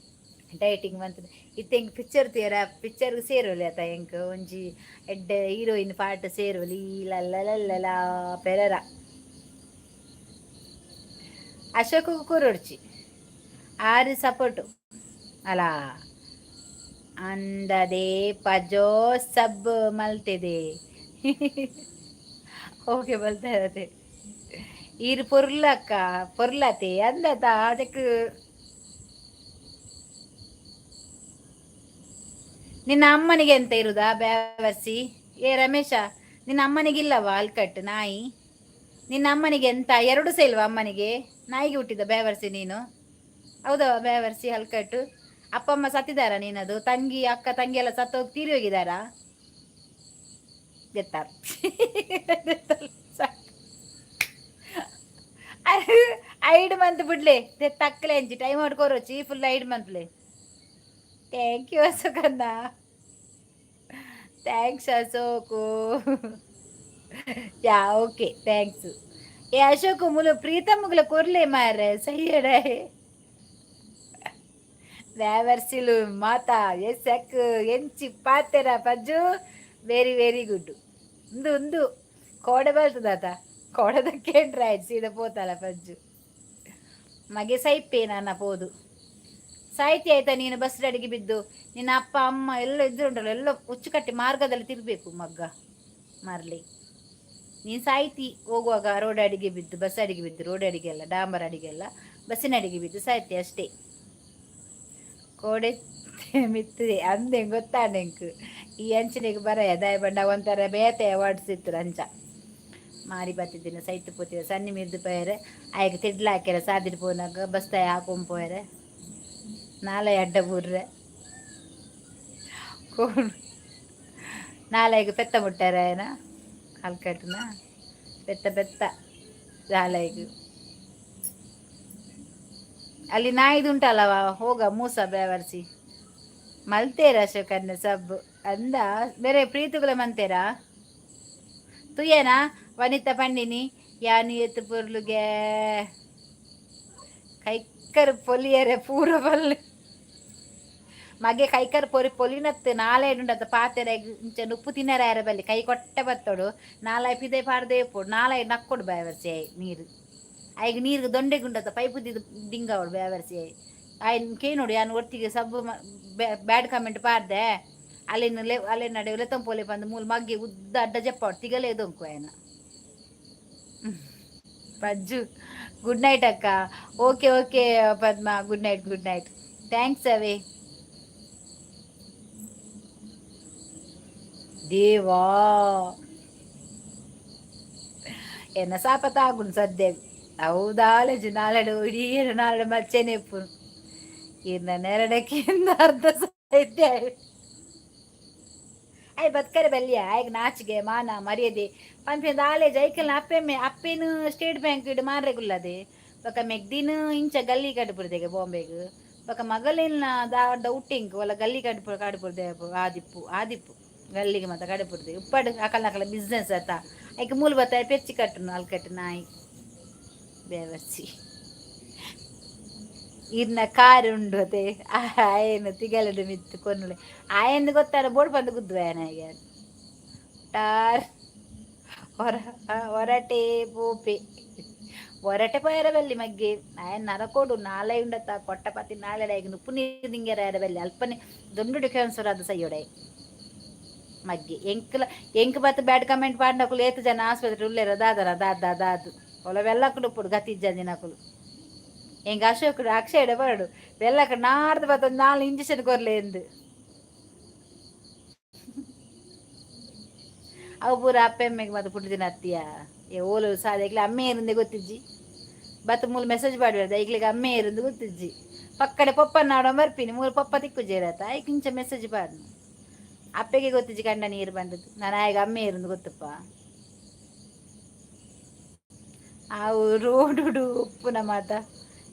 ಡೈಟಿಂಗ್ ಮಂತ್ ಇತ್ತೆಂಗ್ ಪಿಕ್ಚರ್ ತೀರ ಪಿಕ್ಚರ್ಗೆ ಸೇರೋಲಿ ಆತ ಎಂಕ್ ಒಂಜಿ ಎಡ್ಡ ಹೀರೋಯಿನ್ ಪಾಟ್ ಸೇರೋಲಿ ಲಲ್ಲ ಪೆರರ ಅಶೋಕ ಕೂರೊಡ್ಚಿ ಆರು ಸಪೋರ್ಟು ಅಲ್ಲ ಅಂದದೆ ಪಜೋ ಸಬ್ ಮಲ್ತಿದೆ ಓಕೆ ಬಲ್ತಾ ಇರತ್ತೆ ಇರು ಪೊರ್ಲತೆ ಅಂದತ ಅದಕ್ಕೆ ನಿನ್ನ ಅಮ್ಮನಿಗೆ ಎಂತ ಇರುದಾ ಬ್ಯಾವರ್ಸಿ? ರಮೇಶ, ನಿನ್ನ ಅಮ್ಮನಿಗಿಲ್ಲವಾ ಅಲ್ಕಟ್ಟು ನಾಯಿ? ನಿನ್ನ ಅಮ್ಮನಿಗೆ ಎಂತ 2 ಸಹ ಇಲ್ವಾ ಅಮ್ಮನಿಗೆ? ನಾಯಿಗೆ ಹುಟ್ಟಿದ ಬೇವರ್ಸಿ ನೀನು? ಹೌದವ ಬೇವರ್ಸಿ ಹಲ್ಕಟ್ಟು? ಅಪ್ಪ ಅಮ್ಮ ಸತ್ತಿದಾರ? ನೀನದು ತಂಗಿ ಅಕ್ಕ ತಂಗಿ ಎಲ್ಲ ಸತ್ತೋಗಿ ತೀರಿ ಹೋಗಿದಾರಾ? ಗೊತ್ತಾರ ಐಡ್ ಮಂತ್ ಬಿಡ್ಲೆ ತಕ್ಕಲೆ ಅಂಚಿ ಟೈಮ್ ಹೊಡ್ಕೋರೋಚಿ ಫುಲ್ ಐಡ್ ಮಂತ್ಲೆ. ಥ್ಯಾಂಕ್ ಯು ಅಶೋಕಣ್ಣ, thanks Ashok. Ya okay thanks. Ashok ಮುಲು ಪ್ರೀತಮ್ಮಗಳ ಕೊರ್ಲೆ ಮಾರೆ ಸಹಿಯಡ ವ್ಯಾವರ್ಸಿಲು ಮಾತಾ ಎಸಕ್ ಎಂಚಿ ಪಾತೆರ ಪಜ್ಜು ವೆರಿ ವೆರಿ ಗುಡ್. ಒಂದು ಕೋಡೆ ಬಲ್ತದಾತ ಕೋಡದಕ್ಕೆ ಡ್ರೈಡ್ ಸೀದ ಪೋತಲ್ಲ ಪಜ್ಜು ಮಗೆ ಸೈಪೇ ನನ್ನ ಪೋದು ಸಾಹಿತ್ಯ ಆಯ್ತಾ. ನೀನು ಬಸ್ ಅಡಿಗೆ ಬಿದ್ದು ನಿನ್ನ ಅಪ್ಪ ಅಮ್ಮ ಎಲ್ಲ ಇದ್ರು ಉಂಟಲ್ಲ ಎಲ್ಲ ಹುಚ್ಚುಕಟ್ಟಿ ಮಾರ್ಗದಲ್ಲಿ ತಿರ್ಬೇಕು ಮಗ್ಗ ಮಾರ್ಲಿ. ನೀನು ಸಾಹಿತಿ ಹೋಗುವಾಗ ರೋಡ್ ಅಡಿಗೆ ಬಿದ್ದು ಬಸ್ ಅಡಿಗೆ ಬಿದ್ದು ರೋಡ್ ಅಡಿಗೆ ಎಲ್ಲ ಡಾಂಬರ್ ಅಡಿಗೆ ಎಲ್ಲ ಬಸ್ಸಿನ ಅಡಿಗೆ ಬಿದ್ದು ಸಾಹಿತ್ಯ ಅಷ್ಟೇ. ಕೋಡೆ ಮಿತ್ತದೆ ಅಂದೆ ಗೊತ್ತಾಂಡೆಂಕು ಈ ಅಂಚನೆಗೆ ಬರಯ ದಯ ಬಂಡ ಒಂಥರ ಬೇತೆ ಹೊಡ್ಸಿತ್ತು ಅಂಚ ಮಾರಿ ಬತ್ತಿದ್ದೇನೆ ಸೈತು ಪೋತಿರ ಸನ್ನಿ ಮಿರ್ದು ಪೋಯರೆ ಆಯ್ಕೆ ತಿಡ್ಲ ಹಾಕ್ಯಾರ ಸಾದಿರ್ ಪೋನಾಗ ಬಸ್ ತಾಯಿ ಹಾಕೊಂಡ್ ಪೋಯರೆ ನಾಳೆ ಅಡ್ಡ ಬುರ್ರೆ ನಾಳೆಗೆ ಪೆತ್ತ ಮುಟ್ಟಾರ ಏನ ಹಲ್ಕಟ್ನ ಪೆತ್ತ ನಾಳೆಗೆ ಅಲ್ಲಿ ನಾಯಿದು ಉಂಟಲ್ಲವ ಹೋಗ ಮೂಸ ಬೇವರ್ಸಿ ಮಲ್ತೇರ ಅಶೋಕನ್ನ ಸಬ್ಬು ಅಂದ ಬೇರೆ ಪ್ರೀತಿಗಳ ಮಂತೇರಾ ತುಯ್ಯನಾ ವನಿತಾ ಪಂಡಿನಿ ಯಾನಿ ಎತ್ತು ಪುರ್ಲುಗೆ ಕೈಕರ್ ಪೊಲಿಯರೆ ಪೂರ ಬಲ್ಲೆ ಮಗೆ ಕೈಕರ್ ಪೊಲಿನತ್ತು ನಾಳೆ ಉಂಡತ್ತ ಪಾತೆರ ಇಂಚ ಉಪ್ಪು ತಿನ್ನರ ಯಾರ ಬಲ್ಲಿ ಕೈ ಕೊಟ್ಟೆ ಬತ್ತೋಡು ನಾಳೆ ಪಿದೆ ಪಾಡ್ದೆ ಪೋಡು ನಾಳೆ ನಕ್ಕೊಡು ಬೇವರ್ಸಿ ನೀರು ಆಯ್ಗೆ ನೀರಿಗೆ ದೊಂಡೆಗೆ ಉಂಡತ್ತ ಪೈಪು ದಿಂಗ ಅವಳು ಬೇವರ್ಸಿ ಆಯ್ನ ಕೇ ನೋಡಿ ಯಾನು ಒಟ್ಟಿಗೆ ಸಬ್ಬು ಬ್ಯಾಡ್ ಕಮೆಂಟ್ ಪಾಡ್ದೆ అలె నడవలేతం పోలే పంది మూలు మగ్గి ఉద్ద అడ్డ చెప్పాడు తిగలేదు ఇంకో ఆయన పజ్జు గుడ్ నైట్ అక్క. Okay okay Padma, good night good night. Thanks అవే. ದೇವಾ ಎನ್ನ ಸಾಪತ್ತ ಆಗುಂಡು ಸದ್ಯ ಹೌದಾಲೆಜು ನಾಳೆಡು ಇಡೀ ನಾಳೆ ಮಚ್ಚೆನೆ ಇಪ್ಪುನು ಇನ್ನ ನೆರಡಕ್ಕೆ ಅರ್ಧ ಸಾಹಿತ್ಯ ಅಯ್ ಬತ್ಕರೆ ಬಲ್ಲಿಯ ಆಯ್ಗ ನಾಚಿಗೆ ಮಾನ ಮರ್ಯಾದೆ ಪಂಪಿನ ಆಲೇಜ್ ಐಕಲ್ನ ಅಪ್ಪೆಮ್ಮೆ ಅಪ್ಪೇನು ಸ್ಟೇಟ್ ಬ್ಯಾಂಕ್ ಇಡು ಮಾರ್ರೆಗುಲ್ಲದೆ ಬೊಕ ಮೆಗ್ದಿನ ಇಂಚ ಗಲ್ಲಿ ಕಟ್ಪುಡ್ದೆಗೆ ಬಾಂಬೆಗ್ ಬೊಕ ಮಗಲಿನ ದಾದ ಉಟ್ಟಿಂಕ್ ಒಲ ಗಲ್ಲಿ ಕಟ್ಪುಡ್ದೆ ಆದಿಪ್ಪು ಆದಿಪ್ಪು ಗಲ್ಲಿಗೆ ಮಾತ ಕಟ್ಪುಡ್ದೆ ಉಪ್ಪಡು ಅಕಲ್ನ ಅಕಲ ಬಿಸ್ನೆಸ್ ಆತ ಐಕ ಮೂಲು ಬತ್ತಾಯ ಪೆರ್ಚಿ ಕಟ್ಟುನು ಅಲ್ಕಟ್ಟು ನಾಯಿ ಬೇವರ್ಸಿ ಇರ್ನ ಕಾರು ಉಂಡು ಅತೆ ಆಯನ ತಿಗಲಡು ಮಿತ್ತು ಕೊನ್ನುಲೆ ಆಯನ ಗೊತ್ತಾರ ಬೋಡ್ ಬಂದು ಗುದ್ದುವಾಯನ ಈಗ ಟಾರ್ ಹೊರ ಹೊರಟೆ ಪೋಪೆ ಹೊರಟೆ ಪೋಯರಬಲ್ಲಿ ಮಗ್ಗೆ ಆಯನ ನರಕೋಡು ನಾಳೆ ಉಂಡತ್ತ ಕೊಟ್ಟಪತಿ ನಾಳೆ ಈಗ ನುಪ್ಪು ನೀರು ನಿಂಗೆರ ಎರಬಲ್ಲಿ ಅಲ್ಪನೆ ದೊಂಡು ಕ್ಯಾನ್ಸರ್ ಅದು ಸೈಯೋಡೆ ಮಗ್ಗೆ ಎಂಕ್ ಬತ್ತು ಬ್ಯಾಡ್ ಕಮೆಂಟ್ ಪಾಡ್ನಕುಲು ಏತು ಜನ ಆಸ್ಪತ್ರೆ ಉಳ್ಳೇರ ದಾದರ ದಾದು ಒಲ వెల్లకుడు ఇప్పుడు గతిజ్జంది నకులు ಎಂಗ ಅಶೋಕಡು ಅಕ್ಷಯಡ ಬರಡು వెల్లక ನಾರ್ದು ಬತ್ತ ನಾಲ್ ಇಂಜೆಕ್ಷನ್ ಕೊರ್ಲೇಂದು ಅವು ಪೂರ ಅಪ್ಪೆಮ್ಮೆಗೆ ಮತ್ತೆ ಪುಟ್ಟಿದಿನ ಅತ್ತಿಯ ಓಲು ಸಾದ ಈಗಲೇ ಅಮ್ಮೆ ಇರಂದೆ ಗೊತ್ತಿಜ್ಜಿ ಬತ್ತ ಮೂಲು ಮೆಸೇಜ್ ಪಾಡಿದ ಈಗಲಿಗೆ ಅಮ್ಮೆ ಇರಂದು ಗೊತ್ತಿಜ್ಜಿ ಪಕ್ಕಡೆ ಪಪ್ಪ ನಾಡೋ ಮರ್ಪಿನಿ ಮೂರು ಪಪ್ಪ ತಿಕ್ಕು ಜೇರತ್ತ ಐಕ್ ಇಂಚ ಮೆಸೇಜ್ ಪಾಡ್ನು ಅಪ್ಪೆಗೆ ಗೊತ್ತಿಜ್ಜಿ ಕಂಡ ನೀರು ಬಂದದ್ದು ನಾನು ಆಗ ಅಮ್ಮೆ ಇರಂದು ಗೊತ್ತಪ್ಪ ಅವು ರೋಡುಡು ಉಪ್ಪುನ ಮಾತ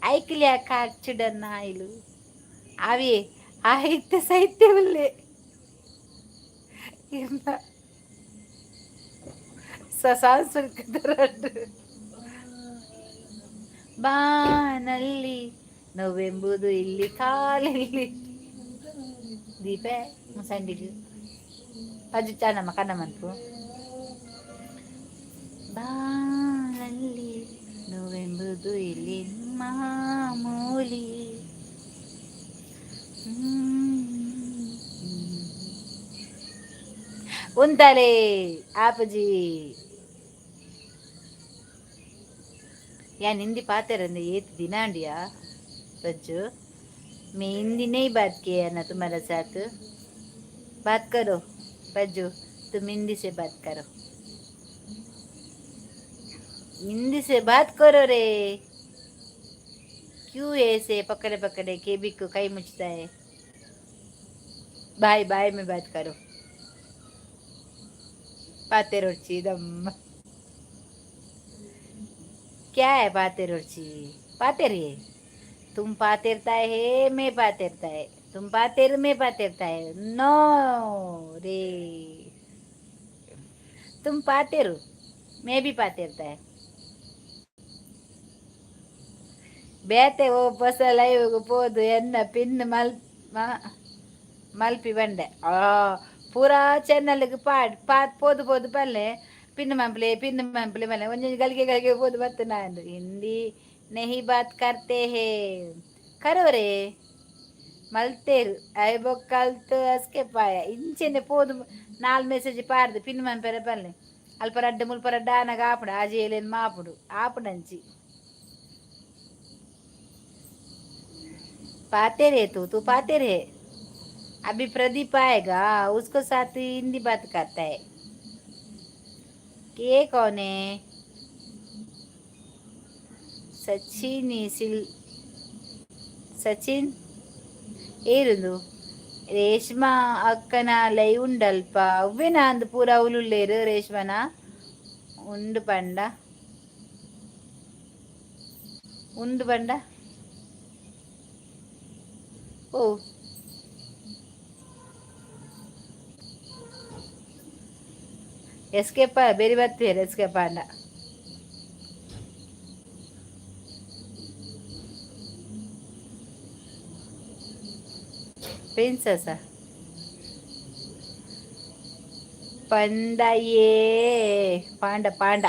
ಐಕ್ಲಿ ಅಕ್ಕ ಹಚ್ಚಿಡನ್ನ ಆಯ್ಲು ಅವಿ ಆಯ್ತ ಸೈತ್ಯ ಉಳ್ಳೆ ಸಾಂಸ್ಕೃತಿಕ ಬಾನಲ್ಲಿ ನೋವೆಂಬುದು ಇಲ್ಲಿ ಕಾಲಿಲ್ಲಿ ದೀಪೆ ಮುಸಂಡಿಗೆ ಅಜ್ಜಿ ಚಾನಮ್ಮ ಕಣ್ಣಮ್ಮನ್ಪು ಬಾನಲ್ಲಿ ನೋವೆಂಬುದು ಇಲ್ಲಿ ಮಾಮೂಲಿ ಉಂತಲೇ ಆಪಜಿ यार हिंदी पाते रहते ये तो दिनांडिया बच्चों मैं हिंदी नहीं बात किया ना तुम्हारे साथ बात करो बच्चों तुम हिंदी से बात करो हिंदी से बात करो रे क्यों ऐसे पकड़े पकड़े केबी को कई मुझता है बाय बाय में बात करो पाते रोची दम क्या है पाते रोची पाते रहिए तुम पातेरता है मैं पातेरता है तुम पातेर मैं पातेरता है नो रे तुम पातेरू मैं भी पातेरता है ಬೇತೆ ಓ ಬಸ ಲೈವ್ ಪೋದು ಎನ್ನ ಪಿನ್ ಮಲ್ಪಿ ಬಂಡೆ ಪೂರಾ ಚಾನಲ್ಗೆ ಪಾತ್ ಪೋದು ಪೋದು ಪಲ್ಲೆ ಪಿನ್ ಮಂಪ್ಲೆ ಮಲ್ಲೆ ಒಂಜೊಂದು ಗಲಿಗೆ ಪೋದು ಬತ್ತು ನಾನು ಹಿಂದಿ ನೆಹಿ ಬಾತ್ ಕರ್ತೆ ಹೇ ಕರೋರೆ ಮಲ್ತೇರು ಐ ಬೊಕ್ಕಲ್ತು ಅಸ್ಕೆ ಪಾಯ ಇಂಚೆನೆ ಪೋದು ನಾಲ್ ಮೆಸೇಜ್ ಪಾಡ್ದು ಪಿನ್ ಮಂಪೆರೆ ಪಲ್ಲೆ ಅಲ್ಪರಡ್ಡ ಮುಲ್ಪರಡ್ಡ ಆನಗ ಆಪುಡು ಆಜೇಲೇನು ಮಾಪುಡು ಆಪುಡಂಚಿ पाते रहे तू पाते रहे अभी प्रदीप आएगा उसको साथ हिंदी बात करता है ये कौन है ಸಚಿನ್ ಏರುಂದು ರೇಷ್ಮಾ ಅಕ್ಕನ ಲೈ ಉಂಡಲ್ಪ ಅವ್ವೇನ ಅಂದು ಪೂರ ಅವಳುಳ್ಳೇರು ರೇಷ್ಮನ ಉಂಡು ಬಂಡ ಓ ಎಸ್ಕೇಪ ಬೇರೆ ಬರ್ತೀರ ಎಸ್ಕೇಪ ಅಂಡ ಪ್ರಿನ್ಸಸ ಪಂಡಯೇ ಪಾಂಡ ಪಾಂಡ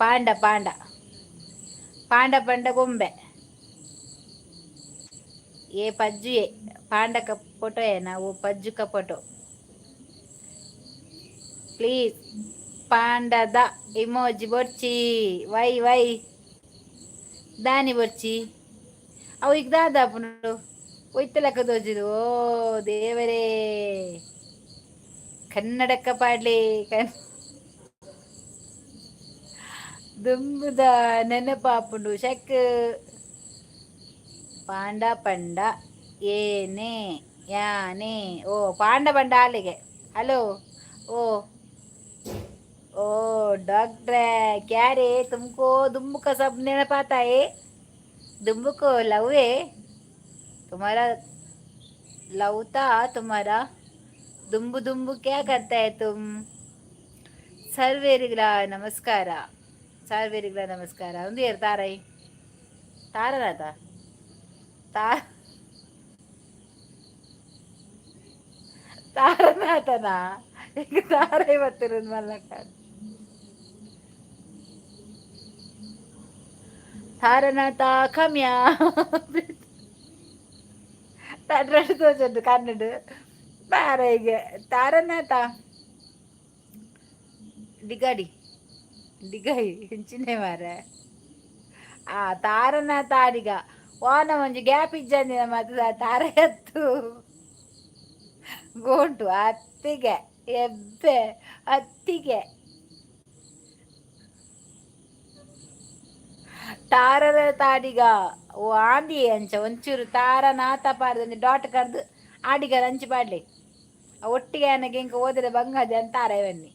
ಪಾಂಡ ಪಾಂಡ ಪಾಂಡ ಪಂಡ ಗೊಂಬೆ ये पज्जु ये पांडा का फोटो है ना, वो पज्जु का फोटो प्लीज. पांडा दा इमोजी बोर्ची वೈ ವೈ ದಾನಿ ಬರ್ಚಿ ಅವು ಈಗ ದಾದಾಪುಂಡು ಒಯ್ತಲಕ್ಕ ತೋಜಿದು. ಓ ದೇವರೇ, ಕನ್ನಡಕ್ಕ ಪಾಡ್ಲಿ ದುಂಬುದ ನೆನಪಾಪುಂಡು ಶಕ್. ಪಾಂಡ ಪಂಡ ಏನೇ ಯಾನೇ ಓ ಪಾಂಡ ಪಂಡ ಅಲ್ಲಿಗೆ. ಹಲೋ ಓ ओ डॉक्टर क्या रे, तुमको दुम्बू का सब नेनपाता है? दुम्बू को लव है तुम्हारा? लव था तुम्हारा? दुम्बू दुम्बू क्या करता है तुम? ಸರ್ವೇರಿಗಳ ನಮಸ್ಕಾರ, ಸರ್ವೇರಿಗಳ ನಮಸ್ಕಾರ. ಒಂದು ತಾರೈ ತಾರನಾಥ ತಾ ತಾರನಾಥನಾ ಈಗ ತಾರೈ ಬರ್ತಿರೋದು ಮಲ್ಲಕ್ಕ. ತಾರನಾಥ ಕಮ್ಯಾ ತಡ್ರಡು ತೋಚುಂಡು ಕನ್ನಡ ತಾರೈಗೆ ತಾರನಾಥ ಡಿಗಾಡಿ ಡಿಗೈ ಹೆಂಚಿನೇ ಮಾರ. ಆ ತಾರನಾಥ ಅಡಿಗ ಓನ ಒಂಜಿ ಗ್ಯಾಪ್ ಇಜ್ಜಂದಿನ ಮಾತ್ರ ತಾರ ಎತ್ತು ಗೋಂಟು ಅತ್ತಿಗೆ ಎಬ್ಬೆ ಅತ್ತಿಗೆ ತಾರನ ತಾಡಿಗ ಓ ಆಂದಿ ಅಂಚ ಒಂಚೂರು ತಾರನಾಥ ಪಾಡ್ದು ಡಾಟ್ ಕರ್ದು ಆಡಿಗ ಅಂಚಿ ಪಾಡ್ಲಿ ಒಟ್ಟಿಗೆ ನನಗೆ ಇಂಕ ಓದಿದ್ರೆ ಬಂಗದೆ ಅಂತಾರ ಇವನ್ನಿ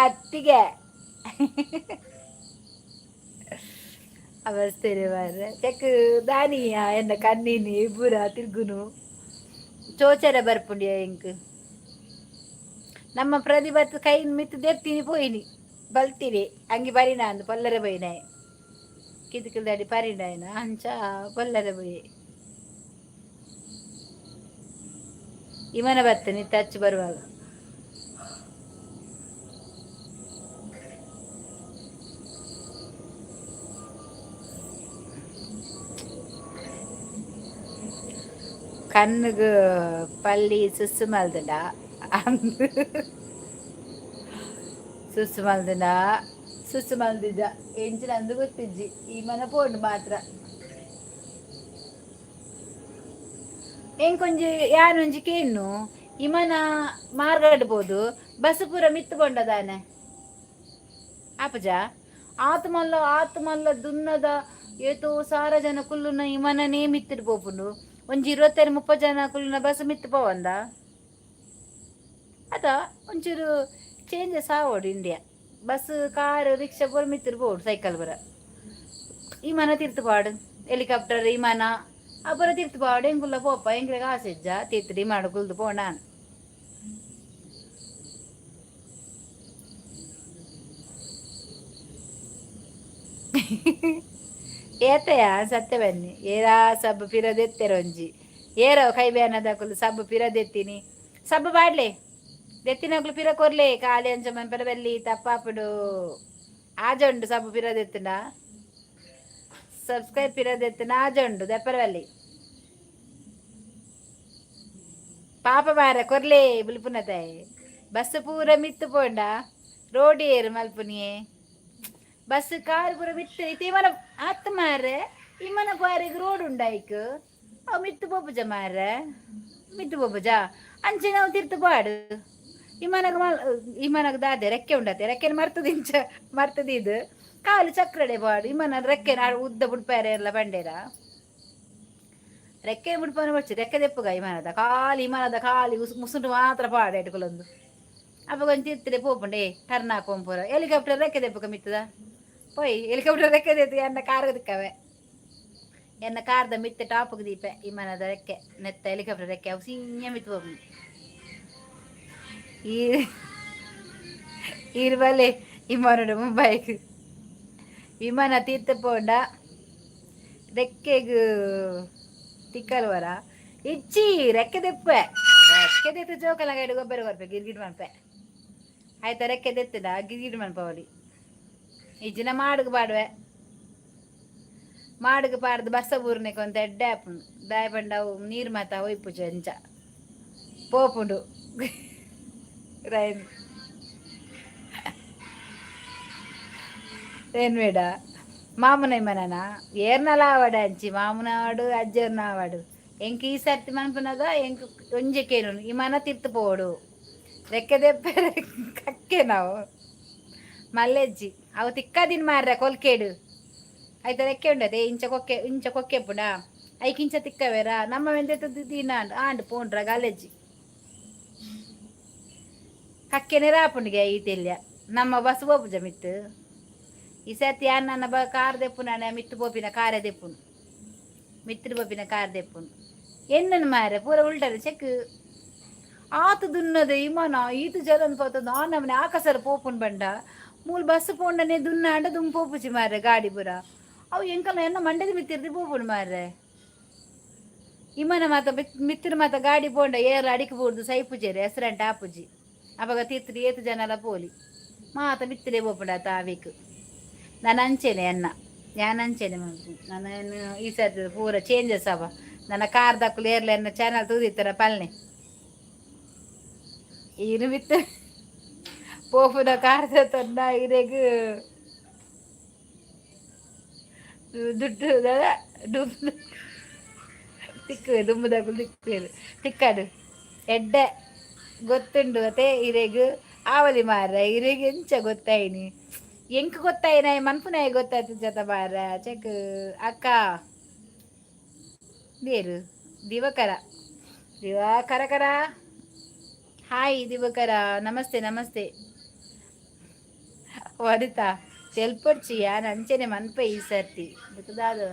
ಅತ್ತಿಗೆ ಅವಸ್ಥೆ ಮಾರ್ರೆ ಚೆಕ್ ದಾನಿಯ ಎನ್ನ ಕಣ್ಣಿನಿ ಇಬ್ಬರ ತಿರ್ಗುನು ಚೋಚರ ಬರ್ಪುಂಡಿಯ ಇಂಕ್ ನಮ್ಮ ಪ್ರತಿಭತ್ ಕೈ ಮಿತ್ತು ದೆರ್ತೀನಿ ಪೋಯಿನಿ ಬಲ್ತೀನಿ ಹಂಗೆ ಬರಿನ ಅಂದು ಪಲ್ಲರ ಬೈನಾಯ್ ಕಿದಕಿಲ್ದಾಡಿ ಪರಿನಾಯ್ನ ಅಂಚ ಪಲ್ಲರ ಬೈ ಇಮನ ಬರ್ತೇನೆ ಟಚ್ ಬರುವಾಗ. ಕಣ್ಣಿಗೆ ಪಲ್ಲಿ ಸುಸ್ಸು ಮಲ್ದಡ ಅಂದು ಸುಸ್ಸು ಮಲ್ದನ ಸುಸ್ಸು ಮಲ್ದಿದ್ದ ಎಂಚಿನ ಅಂದು ಗೊತ್ತಿಜ್ಜಿ ಈ ಮನ ಪೋಂಡು ಮಾತ್ರ ಎಂಕೊಂಜಿ ಯಾನೊಂಜಿ ಕೇನು ಈ ಮನ ಮಾರ್ಗಡ್ಬೋದು ಬಸ್ ಪೂರ ಮಿತ್ತು ಕೊಂಡದಾನೆ ಆಪಜ ಆತು ಮಲ್ಲ ದುನ್ನದ ಏತೋ ಸಾರ ಜನ ಕುಲ್ಲುನ ಈ ಮನನೇ ಮಿತ್ತಿಡ್ ಪೋಪುಂಡು ಒಂಜಿ 25-30 ಜನ ಕುಲ್ಲಿನ ಬಸ್ ಮಿತ್ತು ಪೋವಂದ ಅದ ಒಂಚೂರು ಚೇಂಜಸ್ ಆವೋಡು ಇಂಡಿಯಾ. ಬಸ್ ಕಾರ್ ರಿಕ್ಷಾ ಪೂರ ಮಿತ್ತಿರ್ ಬೋಡು ಸೈಕಲ್ ಬರ ಈ ಮನ ತಿರ್ತುಪಾಡು ಹೆಲಿಕಾಪ್ಟರ್ ಈ ಮನ ಆ ಪೂರ ತಿರ್ತುಪಾಡು ಹೆಂಗುಲ್ಲ ಪೋಪ ಹೆಂಗ್ರೆ ಆಸೆಜ್ಜ ತಿರ್ತಡಿ ಮಾಡು ಕುಲ್ದು ಪೋಣ ಏತಯ ಸತ್ಯ ಬನ್ನಿ ಏರಾ ಸಬ್ಬು ಪಿರದೆತ್ತೆರೊಂಜಿ ಏರೋ ಕೈ ಬ್ಯಾನದ ಕುಲು ಸಬ್ಬು ಪಿರದೆತ್ತೀನಿ ಸಬ್ಬು ಬಾಡ್ಲೆ ದೆತ್ತಿನಕ್ಲು ಪಿರ ಕೊರ್ಲೆ ಕಾಲಿ ಅಂಚ ಮಂಪರ ಬಲ್ಲಿ ತಪ್ಪಾಪುಡು ಆಜೊಂಡು ಸಬ್ಬು ಪಿರದೆತ್ತಿನ ಸಬ್ಸ್ಕ್ರೈಬ್ ಪಿರದೆತ್ತಿನ ಆಜೊಂಡು ದೆಪ್ಪರ ಬಲ್ಲಿ ಪಾಪ ಮಾರ ಕೊರ್ಲೆ ಬುಲ್ಪುನತಾಯಿ ಬಸ್ ಪೂರ ಮಿತ್ತು ಪೋಂಡ ರೋಡ್ ಏರು ಮಲ್ಪುನಿಯೇ ಬಸ್ ಕಾರ್ ಪೂರ ಮಿತ್ತು ಇತ್ತು ಇಮನ ಆತ್ ಮಾರ್ರೆ ಇಮನ ಪಾರಿಗೆ ರೋಡ್ ಉಂಡಾಯ್ಕ್ ಅವು ಮಿತ್ತು ಪೋಪುಜ ಮಾರ್ರೆ ಮಿತ್ತು ಪೋಪುಜ ಅಂಚೆ ನಾವು ತಿರ್ತು ಪಾಡು ಇಮನಗ ದಾದೆ ರೆಕ್ಕೆ ಉಂಡತೆ ರೆಕ್ಕೆನ ಮರ್ತದಿದ್ದು ಕಾಲು ಚಕ್ರಡೆ ಪಾಡು ಇಮನ ರೆಕ್ಕೆನ ಉದ್ದ ಬುಡ್ಪಾರ ಎಲ್ಲ ಬಂಡೇರ ರೆಕ್ಕೆ ಮುಡ್ಪನ ಬರ್ಚಿ ರೆಕ್ಕೆ ದೆಪ್ಪುಗ ಇಮನದ ಕಾಲಿ ಮುಸುಂಡು ಮಾತ್ರ ಪಾಡು ಇಟ್ಕೊಳ್ಳೊಂದು ಅಪ್ಪ ಕೊಂಚ ತಿರ್ತದೆ ಪೋಪುಂಡೆ ಟರ್ನ್ ಹಾಕೊಂಪುರ ಹೆಲಿಕಾಪ್ಟರ್ ರೆಕ್ಕೆ ದೆಪ್ಪುಗ ಮಿತ್ತದ ಪೋಯ್ ಹೆಲಿಕಾಪ್ಟರ್ ರೆಕ್ಕೆ ದೆತ್ತು ಎನ್ನ ಕಾರ್ಗ ದಿಕ್ಕವೆ ಎನ್ನ ಕಾರ್ದ ಮಿತ್ತೆ ಟಾಪುಗ ದೀಪೆ ಇಮನದ ರೆಕ್ಕೆ ನೆತ್ತ ಹೆಲಿಕಾಪ್ಟರ್ ರೆಕ್ಕೆ ಅವು ಸಿಂಹ ಮಿತ್ತು ಹೋಗಿ ಇರ್ಬಲೆ ಇಮನುಡು ಮುಂಬೈಗೆ ವಿಮಾನ ತೀರ್ಥ ಪೋಂಡ ರೆಕ್ಕೆಗ್ ತಿಕ್ಕಲ್ವರ ಇಚ್ಚಿ ರೆಕ್ಕೆ ದೆಪ್ಪೆ ರೆಕ್ಕೆ ದೆತ್ತು ಜೋಕಲ ಗೈಡು ಗೊಬ್ಬರ ಬರ್ಪೆ ಗಿರ್ಗಿಡ್ ಮನ್ಪೆ ಆಯ್ತಾ ರೆಕ್ಕೆ ದೆತ್ತದ ಗಿರ್ಗಿಡ್ ಮನ್ಪವಲಿ ಇಜ್ಜಿನ ಮಾಡುಗ ಬಾಡುವೆ మాడుగు పాడదు బస్స ఊరిని కొంత ఎడ్డాపు దాయపండావు నీరు మాత వైపు చెంచ పోపుడు రైన్ ರೇನ್ವೇಡ ಮಾಮೂನೇಮನನ ಏರ್ನಲಾವಡಂಚಿ ಮಾಮೂನವಾಡು ಅಜ್ಜರ್ನವಾಡು ಎಂಕ್ ಈ ಸರ್ತಿ ಮನ್ಪುನಗ ಎಂಕ್ ಒಂಜಕೇನು ಈ ಮನ ತಿರ್ತು ಪೋಡು ರೆಕ್ಕೆ ದೆಪ್ಪೆ ಕಕ್ಕೆ ನಾವು ಮಲ್ಲೆಜ್ಜಿ ಅವು ತಿಕ್ಕದಿನ ಮಾರ್ರೆ ಕೊಲ್ಕೇಡು ಆಯ್ತಾ ರೆಕ್ಕೆ ಉಂಡದೆ ಇಂಚ ಕೊಕ್ಕೆ ಪುಡ ಐಕಿಂಚ ತಿಕ್ಕವೇರ ನಮ್ಮ ವೆಂದೆತ್ತು ದಿನ ಆಂಡು ಪೋಂಡ್ರ ಗಾಲೆಜ್ಜಿ ಕಕ್ಕೆನೆ ರಾಪುಂಡಿಗೆ ಈ ತೆಲ್ಯ ನಮ್ಮ ಬಸ್ ಬೋಪುಜ ಮಿತ್ತು ಈ ಸರ್ತಿ ನನ್ನ ಕಾರ್ ದೆಪ್ಪು ನಾನು ಮಿತ್ತು ಪೋಪಿನ ಕಾರೇ ದೆಪ್ಪುನು ಮಿತ್ರ ಪೋಪಿನ ಕಾರ್ ದೆಪ್ಪುನು ಎನ್ನನು ಮಾರೆ ಪೂರ ಉಲ್ಟದ ಚೆಕ್ ಆತು ದುನ್ನದ ಇಮನ ಈತು ಜಲನ್ ಪೋತದ ಆ ನಮ್ಮನೆ ಆಕಸರ ಪೋಪುನ್ ಬಂಡ ಮೂಲ್ ಬಸ್ ಪೋಂಡನೆ ದುನ್ನಾಂಡ ದುಮ್ ಪೋಪುಚಿ ಮಾರೆ ಗಾಡಿ ಪುರ ಅವು ಎಂಕಲ್ಲ ಎನ್ನ ಮಂಡ್ಯದ ಮಿತ್ತಿರ್ದಿ ಪೋಪುನು ಮಾರೆ ಇಮನ ಮಾತ ಮಿತ್ರ ಮಾತ ಗಾಡಿ ಪೋಂಡ ಏರ್ಲ ಅಡಿಕೆ ಪೋಡ್ದು ಸೈಪುಜೇರಿ ಹೆಸರಂಟ ಆಪುಜಿ ಅವಾಗ ತೀರ್ತ್ರಿ ಏತು ಜನಲ ಪೋಲಿ ಮಾತ ಮಿತ್ತಿರೇ ಪೋಪುಂಡ ತಾವೀಕು ನಾನು ಅಂಚೆನೆ ಅನ್ನ ನಾನು ಅಂಚೆನೆ ನಾನು ಈ ಸರ್ತಿ ಪೂರ ಚೇಂಜಸ್ ಅವ ನನ್ನ ಕಾರ್ ದಕ್ಕಲು ಏರ್ಲ ಎನ್ನ ಚಾನಲ್ ತೂದಿತ್ತರ ಪಲ್ನೆ ಇರು ಬಿತ್ತು ಪೋಪುನ ಕಾರ್ ತಂದ ಇರೆಗ್ ದುಡ್ಡು ಡುಂಬು ತಿಕ್ಕು ದುಂಬುದಕ್ಕಲು ತಿಕ್ಕೇರು ತಿಕ್ಕಡು ಎಡ್ಡೆ ಗೊತ್ತುಂಡು ಅತೆ ಇರೆಗ್ ಆವಲಿ ಮಾರ ಇರೆಗ್ ಎಂಚ ಗೊತ್ತಾಯಿನಿ ಎಂಕ್ ಗೊತ್ತಾಯಿನ ಮನ್ಪುನಾಯ ಗೊತ್ತಾಯ್ತು ಜತ ಬಾರ ಚೆಕ್ ಅಕ್ಕ ಬೇರು ದಿವಕರ ಕರ ಹಾಯ್ ದಿವಕರ ನಮಸ್ತೆ ನಮಸ್ತೆ ವನಿತಾ ತೆಲ್ಪೊಡ್ಚಿಯ ನಂಚೆನೆ ಮನ್ಪೆ ಈ ಸರ್ತಿ ಗೊತ್ತದಾದ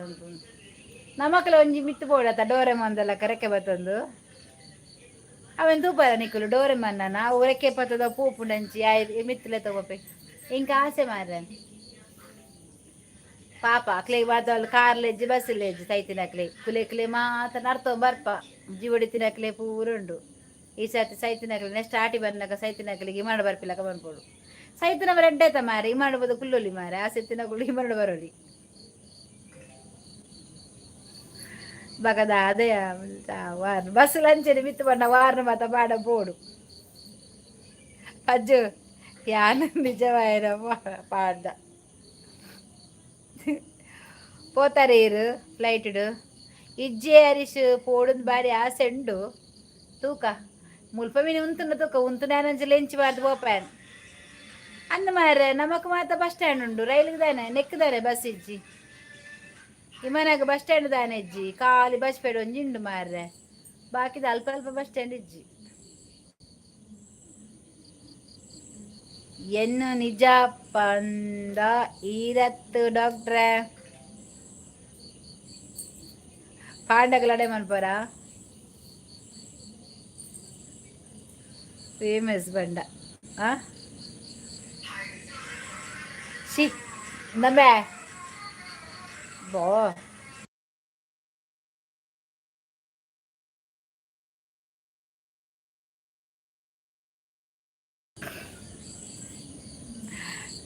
ನಮಕ್ಲ ಒಂಜಿ ಮಿತ್ತು ಪೋಡತ್ತ ಡೋರೆಮಂದಲ್ಲ ಕರೆಕೆ ಬತ್ತೊಂದು ಅವನ್ ತೂಪದ ನಿಕ್ಕಲು ಡೋರೆಮನ್ನ ನಾವು ರೆಕ್ಕೆ ಪತ್ತದ ಪೂಪುಂಡಂಚಿ ಆಯ್ ಮಿತ್ತಲೆ ತಗೋಪೆ ಇಂಕ ಆಸೆ ಮಾರ ಪಾಪ ಅಕ್ಲೆಗ್ ಬಾದಲ್ ಕಾರ್ಲೆಜ್ಜಿ ಬಸ್ಸಿಲೆಜ್ಜಿ ಸೈತಿನಕ್ಲೆ ಕುಲೆಕ್ಲೆ ಮಾತ ನಡ್ತೋ ಬರ್ಪ ಜೀವಡಿ ತಿನ್ನಕ್ಲೆ ಪೂರುಂಡು ಈ ಸರ್ತಿ ಸೈತಿನಕ್ಲೆ ನೆಕ್ಸ್ಟ್ ಆಟಿ ಬಂದಾಗ ಸೈತಿನಕ್ಲಿಗೆ ಇಮಾಡು ಬರ್ಪಿಲ್ಲಕ ಬಂದ್ಕೊಡು ಸೈತಿನವ ರೆಡ್ಡಾಯ್ತ ಮಾರೆ ಇಮಾಡು ಬದು ಕುಲ್ಲೊಲಿ ಮಾರೆ ಆ ಸೆತ್ತಿನಗಳು ಇಮಾಡು ಬರೋಲಿ ಬಗದ ಅದೇ ವಾರ್ನ ಬಸ್ ಲಂಚನೆ ಮಿತ್ತು ಬಣ್ಣ ವಾರ್ನ ಮಾತ ಬಾಡ ಬೋಡು ಅಜ್ಜು ಯಾನು ನಿಜವಾಯಿರ ಪಾಡ್ದ పోతారు ఇరు ఫ్లైట్ ఇజ్జే హరీష్ పోడుంది బారి ఆశ ఉండు తూక ముల్ప మీద ఉంతున్న తూక ఉంతున్నానంచి లేంచి వాడి పోపాను అన్న మారే నమ్మక మాత బస్ స్టాండ్ ఉండు రైలుకి దానే నెక్కుదానే బస్ ఇచ్చి ఇమనాక బస్ స్టాండ్ దానే ఇజ్జి ఖాళీ బస్ పెడు ಒಂಜಿಂಡು ಮಾರ್ರೆ ಬಾಕಿದ ಅಲ್ಪ ಅಲ್ಪ ಬಸ್ ಸ್ಟ್ಯಾಂಡ್ ಇಜ್ಜಿ ಎನ್ನು ನಿಜ ಪಂದ ಈರತ್ತು ಡಾಕ್ಟ್ರೆ ಪಾಂಡಗಳಡೆ ಮನ್ಪರ ಫೇಮಸ್ ಬಂಡ ಆ ಶಿ ನಮ್ಮೆ ಬೋ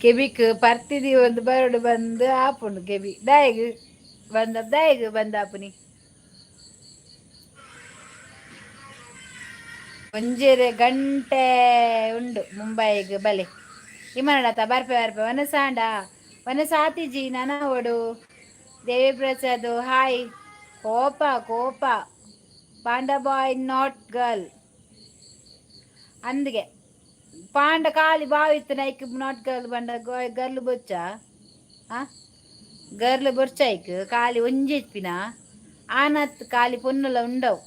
ಕೆಬಿಕ್ ಪರ್ತಿದಿ ಒಂದು ಬರಡು ಬಂದು ಆಪುಂಡು ಕೆಬಿ ದಾಯಿಗ್ ಬಂದ ಆಪುನಿ ಒಂಜೆರೆ ಗಂಟೆ ಉಂಡು ಮುಂಬೈಗ್ ಬಲೆ ಇಮನಡತ ಬರ್ಪೆ ವನಸ ಆತಿಜಿ ನನ ಓಡು ದೇವಿ ಪ್ರಸಾದ್ ಹಾಯ್ ಕೋಪ ಪಾಂಡ ಬಾಯ್ ನಾಟ್ ಗರ್ಲ್ ಅಂದಿಗೆ ಪಾಂಡ ಕಾಲಿ ಬಾವಿತ್ತು ನೈಕ್ ನಾಟ್ ಗರ್ಲ್ ಬಂಡ ಗರ್ಲ್ ಬೊಚ್ಚ ಗರ್ಲ್ ಬೊರ್ಚೈಕ್ ಕಾಲಿ ಒಂಜೆಪ್ಪಿನ ಆನತ್ ಕಾಲಿ ಪೊನ್ನುಲ ಉಂಡವು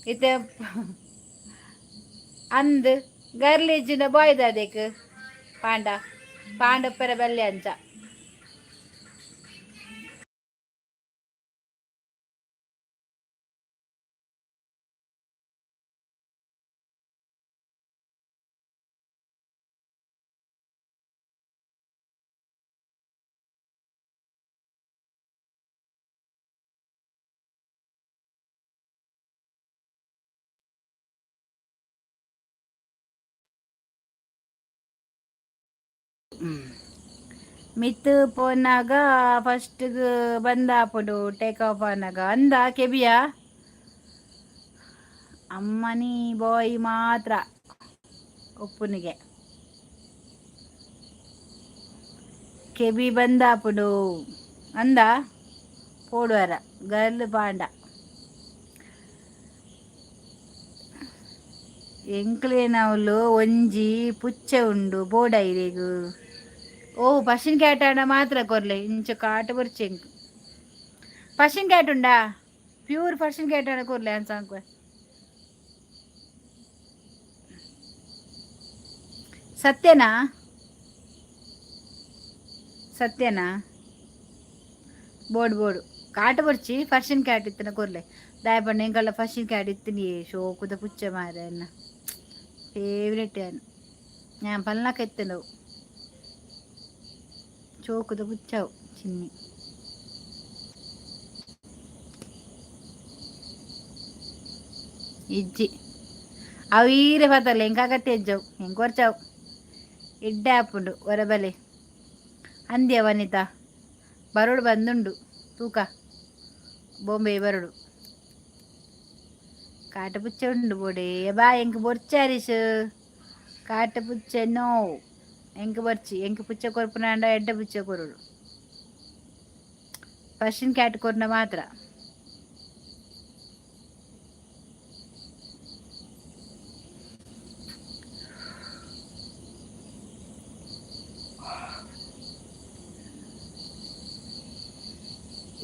ಇತ್ತೆ ಅಂದ್ ಗರ್ಲ್ ಇಜ್ಜಿನ ಬಾಯ್ದ ಅದಕ್ಕೆ ಪಾಂಡಪ್ಪರ ಬಲ್ಲೆ ಅಂಚ ಮಿತ್ ಪೋನಾಗ ಫಸ್ಟ್ ಬಂದಾಪುಡು ಟೇಕ್ ಆಫ್ ಆನಾಗ ಅಂದ ಕೆಬಿಯಾ ಅಮ್ಮನಿ ಬಾಯ್ ಮಾತ್ರ ಉಪ್ಪುನಿಗೆ ಕೆಬಿ ಬಂದಾಪುಡು ಅಂದ ಪೋಡುವರ ಗರ್ಲ್ ಪಾಂಡ ಎಂಕ್ಲೇನವಳು ಒಂಜಿ ಪುಚ್ಚೆ ಉಂಡು ಬೋಡೈರೆಗು ಓ ಪಶಿನ್ ಕ್ಯಾಟ್ ಆಡ ಮಾತ್ರ ಕೊರ್ಲೆ ಇಂಚ ಕಾಟ ಬರ್ಚೆ ಎಂಕ್ ಪಶಿನ್ ಕ್ಯಾಟ್ ಉಂಡಾ ಪ್ಯೂರ್ ಪಶಿನ್ ಕ್ಯಾಟ್ ಆಡ ಕೊರ್ಲೆ ಅನ್ ಸಾಂಕ್ವೆ ಸತ್ಯನಾ ಸತ್ಯನಾ ಬೋಡು ಕಾಟ ಬರ್ಚಿ ಪರ್ಷಿಯನ್ ಕ್ಯಾಟ್ ಇತ್ತನ ಕೊರ್ಲೆ ದಾಯಪಂಡ ಎಂಕಲ್ಲ ಪರ್ಷಿಯನ್ ಕ್ಯಾಟ್ ಇತ್ತಿನಿ ಶೋಕುದ ಪುಚ್ಚ ಮಾರ ಅನ್ನ ಫೇವ್ರೆಟ್ ಅನ್ ഞാൻ പല്ലൊക്കെ എത്തുണ്ടാവും ചോക്കുത പുച്ചാവും ചിന്നി ഇജ്ജി ಅವು ಈರೆ ಬತ್ತಲ್ಲ ಹೆಂಗೆ ಆಗತ್ತೆ ಹೆಜ್ಜವು ಹೆಂಗೆ ಕೊರ್ಚಾವು ಇಡ್ಡೆ ಹಾಪುಂಡು ಹೊರಬಲೆ ಅಂದ್ಯ ವನಿತಾ ಬರೋಡು ಬಂದುಂಡು ತೂಕ ಬೊಂಬೆ ಬರೋಡು ಕಾಟಪುಚ್ಚ ಉಂಡು ಬೋಡೆ ಬಾ ಎಂಕ್ ಬೊರ್ಚಾರಿಸು ಕಾಟಪುಚ್ಚ ನೋ ಎಂಕ್ ಬರ್ಚಿ ಎಂಕ್ ಪುಚ್ಚ ಕೊರ್ಪುನಾಂಡ ಎಡ್ಡ ಪುಚ್ಚ ಕೊರುಡು ಪರ್ಷಿಯನ್ ಕ್ಯಾಟ್ ಕೊರ್ನ ಮಾತ್ರ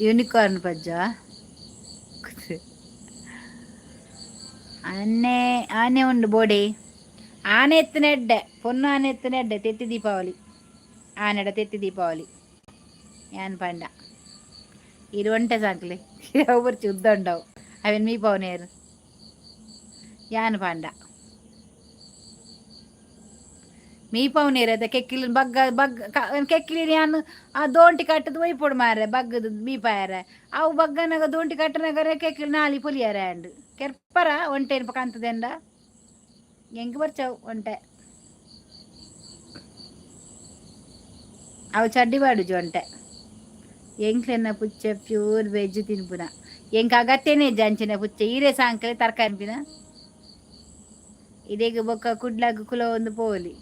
ಯೂನಿಕಾರ್ನ್ ಪಜ್ಜ ಆನೆ ಉಂಡು ಬೋಡೆ ಆನೆ ಎತ್ತಿನ ಎಡ್ಡೆ ಪೊನ್ನು ಆನೆ ಎತ್ತಿನ ಎಡ್ಡೆ ತೆತ್ತಿ ದೀಪಾವಳಿ ಆನೆಡ ತೆತ್ತಿ ದೀಪಾವಳಿ ಯಾನ್ ಪಂಡ ಇರುವಂಟೆ ಸಾಕ್ಲೆ ಅವು ಬರ್ಚಿ ಉದ್ದ ಉಂಡವು ಅವೇನು ಮೀ ಪವನೇರು ಯಾನ್ ಪಂಡ ಮೀ ಪವನೇರು ಅದ ಕೆಕ್ಕಿಲಿ ಕೆಕ್ಕಿಲಿ ಯಾನು ಆ ದೋಂಟಿ ಕಟ್ಟದು ಒಯ್ಪೊಡು ಮಾರ ಬಗ್ಗದು ಮೀಪಾಯರ ಅವು ಬಗ್ಗನಾಗ ದೋಂಟಿ ಕಟ್ಟನಾಗರೆ ಕೆಕ್ಕಿಲಿ ನಾಲಿ ಪೊಲಿಯಾರ ಅಂಡ್ ಕೆರ್ಪರ ಒಂಟೆ ಕಾಂತದೆಂಡ ಹೆಂಗೆ ಬರ್ಚಾವು ಒಂಟೆ ಅವು ಚಡ್ಡಿ ಬಾಡುಜು ಒಂಟೆ ಎಂಕ್ಲೆನ್ನ ಪುಚ್ಚ ಪ್ಯೂರ್ ವೆಜ್ ತಿನ್ಪುನ ಎಂಕ್ ಅಗತ್ಯನೇ ಜಂಚಿನ ಪುಚ್ಚ ಈರೆ ಸಾಂಕಲೆ ತರಕಾರಿ ಪಿನ ಇದೀಗ ಬೊಕ್ಕ ಕುಡ್ಲಾಗ ಕುಲ ಒಂದು ಪೋಲಿ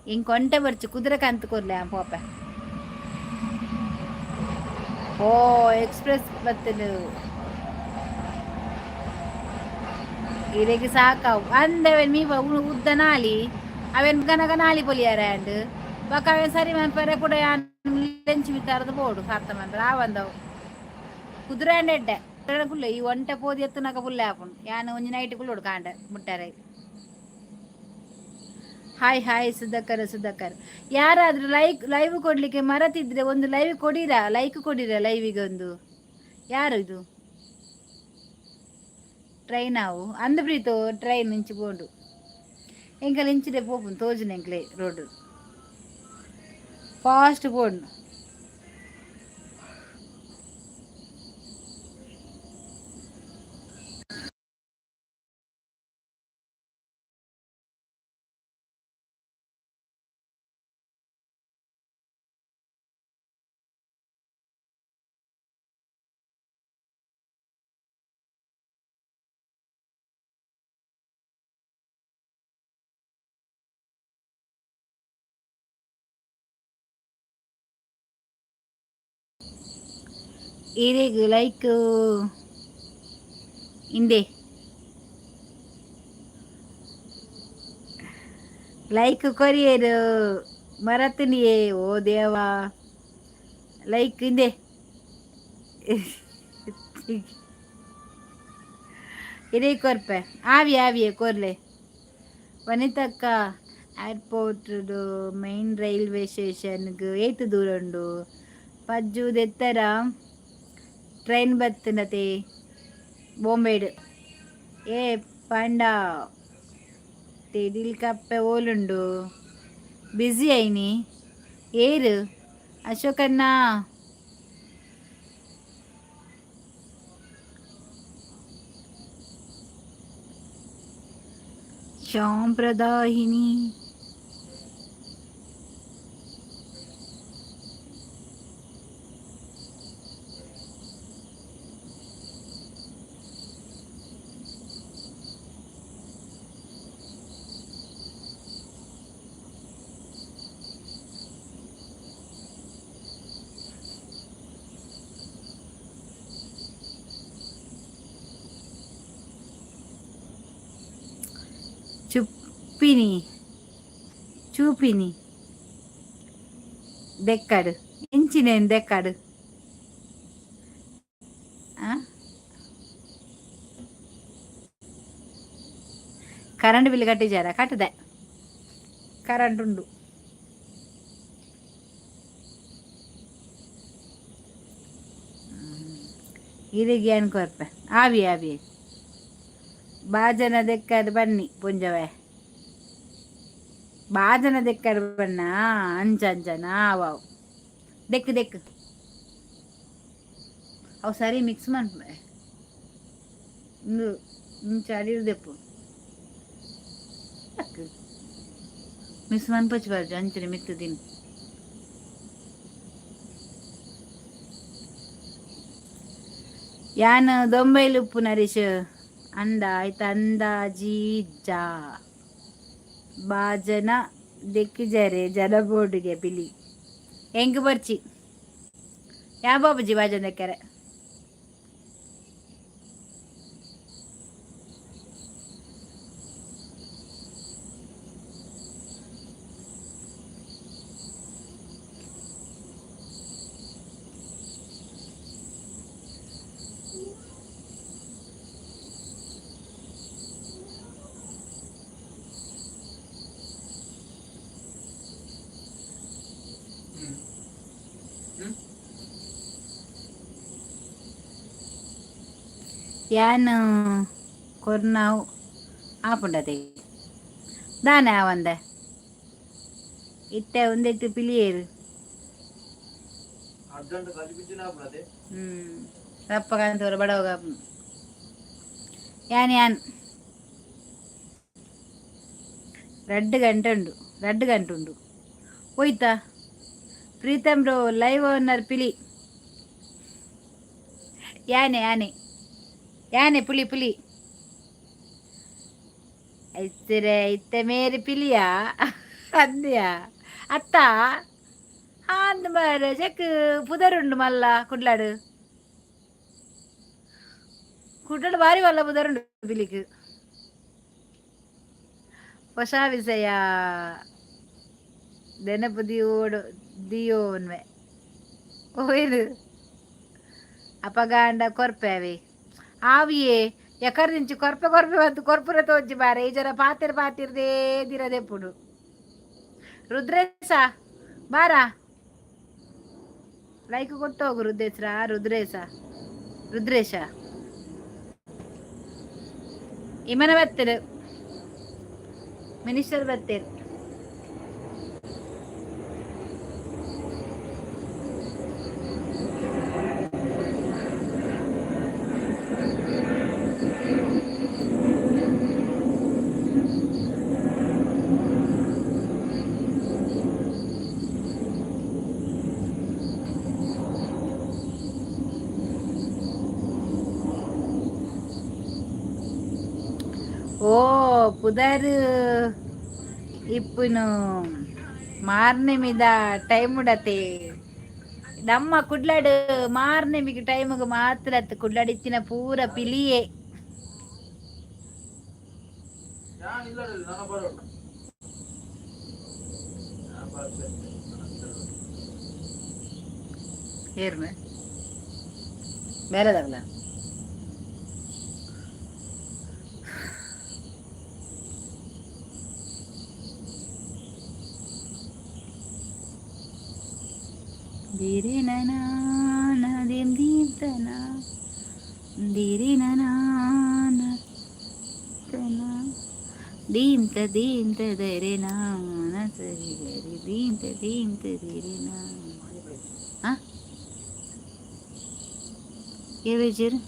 ಇಂಕ ಒಂಟೆ ಬರ್ಚು ಕುದುರೆ ಕಂತು ಕೊರ್ಲೆ ಪೋಪ ಓ ಎಕ್ಸ್ಪ್ರೆಸ್ ಬತ್ತಲು ಇದಕ್ಕೆ ಸಾಕಾವು ಅಂದವನ್ ಮೀ ಉದ್ದ ನಾಲಿ ಅವೆನ್ ಗನಗ ನಾಲಿ ಪೊಲಿಯಾರ ಅಂಡ್ ಬೊಕ್ಕ ಅವೆನ್ ಸರಿ ಮನ್ಪರೆ ಪುಡ ಲೆಂಚ್ ಮಿತ್ತಾರದು ಬೋಡು ಸಾರ್ಥ ಮನ್ಪರೆ ಆ ಬಂದವು ಕುದುರೆ ಅಂಡ್ ಎಡ್ಡೆ ಪುಲ್ಲ ಈ ಒಂಟೆ ಪೋದಿ ಎತ್ತುನಾಗ ಪುಲ್ಲೆ ಹಾಪುಂಡು ಯಾನು ಒಂಜಿ ನೈಟ್ ಕುಲ್ಲೋಡು ಕಾಂಡೆ ಮುಟ್ಟಾರೆ ಹಾಯ್ ಸುಧಾಕರ್ ಯಾರಾದ್ರೂ ಲೈವ್ ಕೊಡ್ಲಿಕ್ಕೆ ಮರತಿದ್ರೆ ಒಂದು ಲೈವ್ ಕೊಡಿರಾ ಲೈಕ್ ಕೊಡಿರಾ ಲೈವಿಗೆ ಒಂದು ಯಾರು ಇದು ಟ್ರೈನ್ ಆವು ಅಂದ ಪ್ರೀತು ಟ್ರೈನ್ ಇಂಚು ಬೋಂಡು ಎಂಕಲ್ ಇಂಚಿದೆ ಪೋಪು ತೋಜುನ ಎಂಕ್ಲೆ ರೋಡ್ ಫಾಸ್ಟ್ ಬೋಂಡು ಇದೀಗ ಲೈಕ್ ಹಿಂದೆ ಲೈಕ್ ಕೊರಿಯರು ಮರತನಿಯೇ ಓ ದೇವಾ ಲೈಕ್ ಹಿಂದೆ ಇದೇ ಕೊರ್ಪೆ ಆವಿಯೇ ಕೊರ್ಲೆ ವನಿತಕ್ಕ ಏರ್ಪೋರ್ಟ್ ಮೈನ್ ರೈಲ್ವೆ ಸ್ಟೇಷನ್ಗೆ ಏತು ದೂರ ಉಂಡು ಪಜ್ಜುದೆತ್ತರ ಟ್ರೈನ್ ಬತ್ತನತೆ ಬಾಂಬೆಡ್ ಏ ಪಂಡ ತೆಡಿಲ್ ಕಪ್ಪೆ ಓಲುಂಡು ಬಿಸಿ ಐನಿ ಏರು ಅಶೋಕಣ್ಣ ಸಾಂಪ್ರದಾಯಿನಿ చూపిని చూపిని దెక్కాడు ఇంచి నేను దెక్కాడు కరెంటు బిల్లు కట్టించారా కట్టుదే కరెంటు ఉండు ಇರಿಗೆ ಅನ್ಕೋರ್ಪ ಆವಿ ಆವಿ ಬಾಜನ ದೆಕ್ಕದ ಬನ್ನಿ ಪುಂಜವೇ ಬಾಜನ ದೆಕ್ಕದ ಬಣ್ಣ ಅಂಚ ಅಂಚನ ಅವು ದೆಕ್ಕು ದೆಕ್ಕು ಅವು ಸರಿ ಮಿಕ್ಸ್ ಮಾಡ್ಬ ಇಂಚ ಅಡಿರ್ದೆಪ್ಪು ಮಿಕ್ಸ್ ಮಾಡ್ಪಚ್ಬಾರ್ದು ಅಂಚನೆ ಮಿತ್ತದಿನ ಯಾನ್ ದೊಂಬೈಲು ಉಪ್ಪು ನರೀಶ್ ಅಂದ ಆಯ್ತು ಅಂದಾಜೀಜ ಬಾಜನ ದೆಕ್ಕಿಜರೆ ಜನ ಬೋರ್ಡ್ಗೆ ಬಿಲಿ ಹೆಂಗ್ ಬರ್ಚಿ ಯಾ ಬಾಬುಜಿ ಬಾಜನ ದೆಕ್ಕರೆ ಯಾನ್ ಕೊರ್ನಾವು ಆಪುಂಡತೆ ದಾನೆ ಆವಂದೆ ಇತ್ತೆ ಒಂದೆಟ್ಟು ಪಿಲಿಯೇರು ರಪ್ಪಗಂತವ್ರು ಬಡವಾಗ ಯಾನ್ ಯಾನ್ 2 ಗಂಟೆ ಉಂಡು 2 ಗಂಟೆ ಉಂಡು ಹೋಯ್ತಾ ಪ್ರೀತಮ್ ಬ್ರೋ ಲೈವ್ ಓನರ್ ಪಿಲಿ ಯಾನೆ ಯಾನೆ ಯಾನೆ ಪುಲಿ ಪುಲಿ ಐತರೆ ಐತೆ ಮೇರಿ ಪಿಲಿಯಾ ಅಂದ್ಯಾ ಅತ್ತ ಅಂದ್ ಮಾರ ಜಕ್ ಪುದರುಂಡು ಮಲ್ಲ ಕುಡ್ಲಾಡು ಕುಡ್ಲಾಡು ಬಾರಿ ಮಲ್ಲ ಪುದರುಂಡು ಪಿಲಿಕ್ ಹೊಸ ವಿಷಯ ನೆನಪು ದಿಯೋನ್ವೆ ಓಯ್ದು ಅಪಗಾಂಡ ಕೊರ್ಪೆವೆ ಆವಿಯೇ ಎಕರ್ నుంచి ಕೊರ್ಪೆ ಬಂತು ಕೊರ್ಪುರ ತೋಜಿ ಬಾರೆ ಈ ಜನ ಪಾತಿರ್ದೇ ದಿರದೆಪ್ಪುಡು ರುದ್ರೇಶ ಬಾರ ಲೈಕ್ ಕೊಟ್ಟು ಹೋಗು ರುದ್ರೇಶ ಇಮನ ಬತ್ತರು ಮಿನಿಸ್ಟರ್ ಬತ್ತೇರು ಓ ಪುದರ್ ಇಪ್ಪುನು ಮಾರ್ನೆ ಮಿದ ಟೈಮ್ ಉಡತೆ ನಮ್ಮ ಕುಡ್ಲಾಡು ಮಾರ್ನೆ ಮಿಗೆ ಟೈಮ್ಗೆ ಮಾತ್ರ ಕುಡ್ಲಾಡು ಇತ್ತಿನ ಪೂರ ಪಿಲಿಯೇ ಏರ್ನ ಬೇರೆದಾಗಲ್ಲ ದಿರಿ ನನ ದಿಂ ದೀಪ್ತನ ದಿರಿ ನನ ದೀಂತ ದೀಂತ ದರೆ ನಾನ ಸರಿ ಗರಿ ದೀಂತ ದೀಂತ ದಿರಿ ನಾ ಏ ಬೇಜರು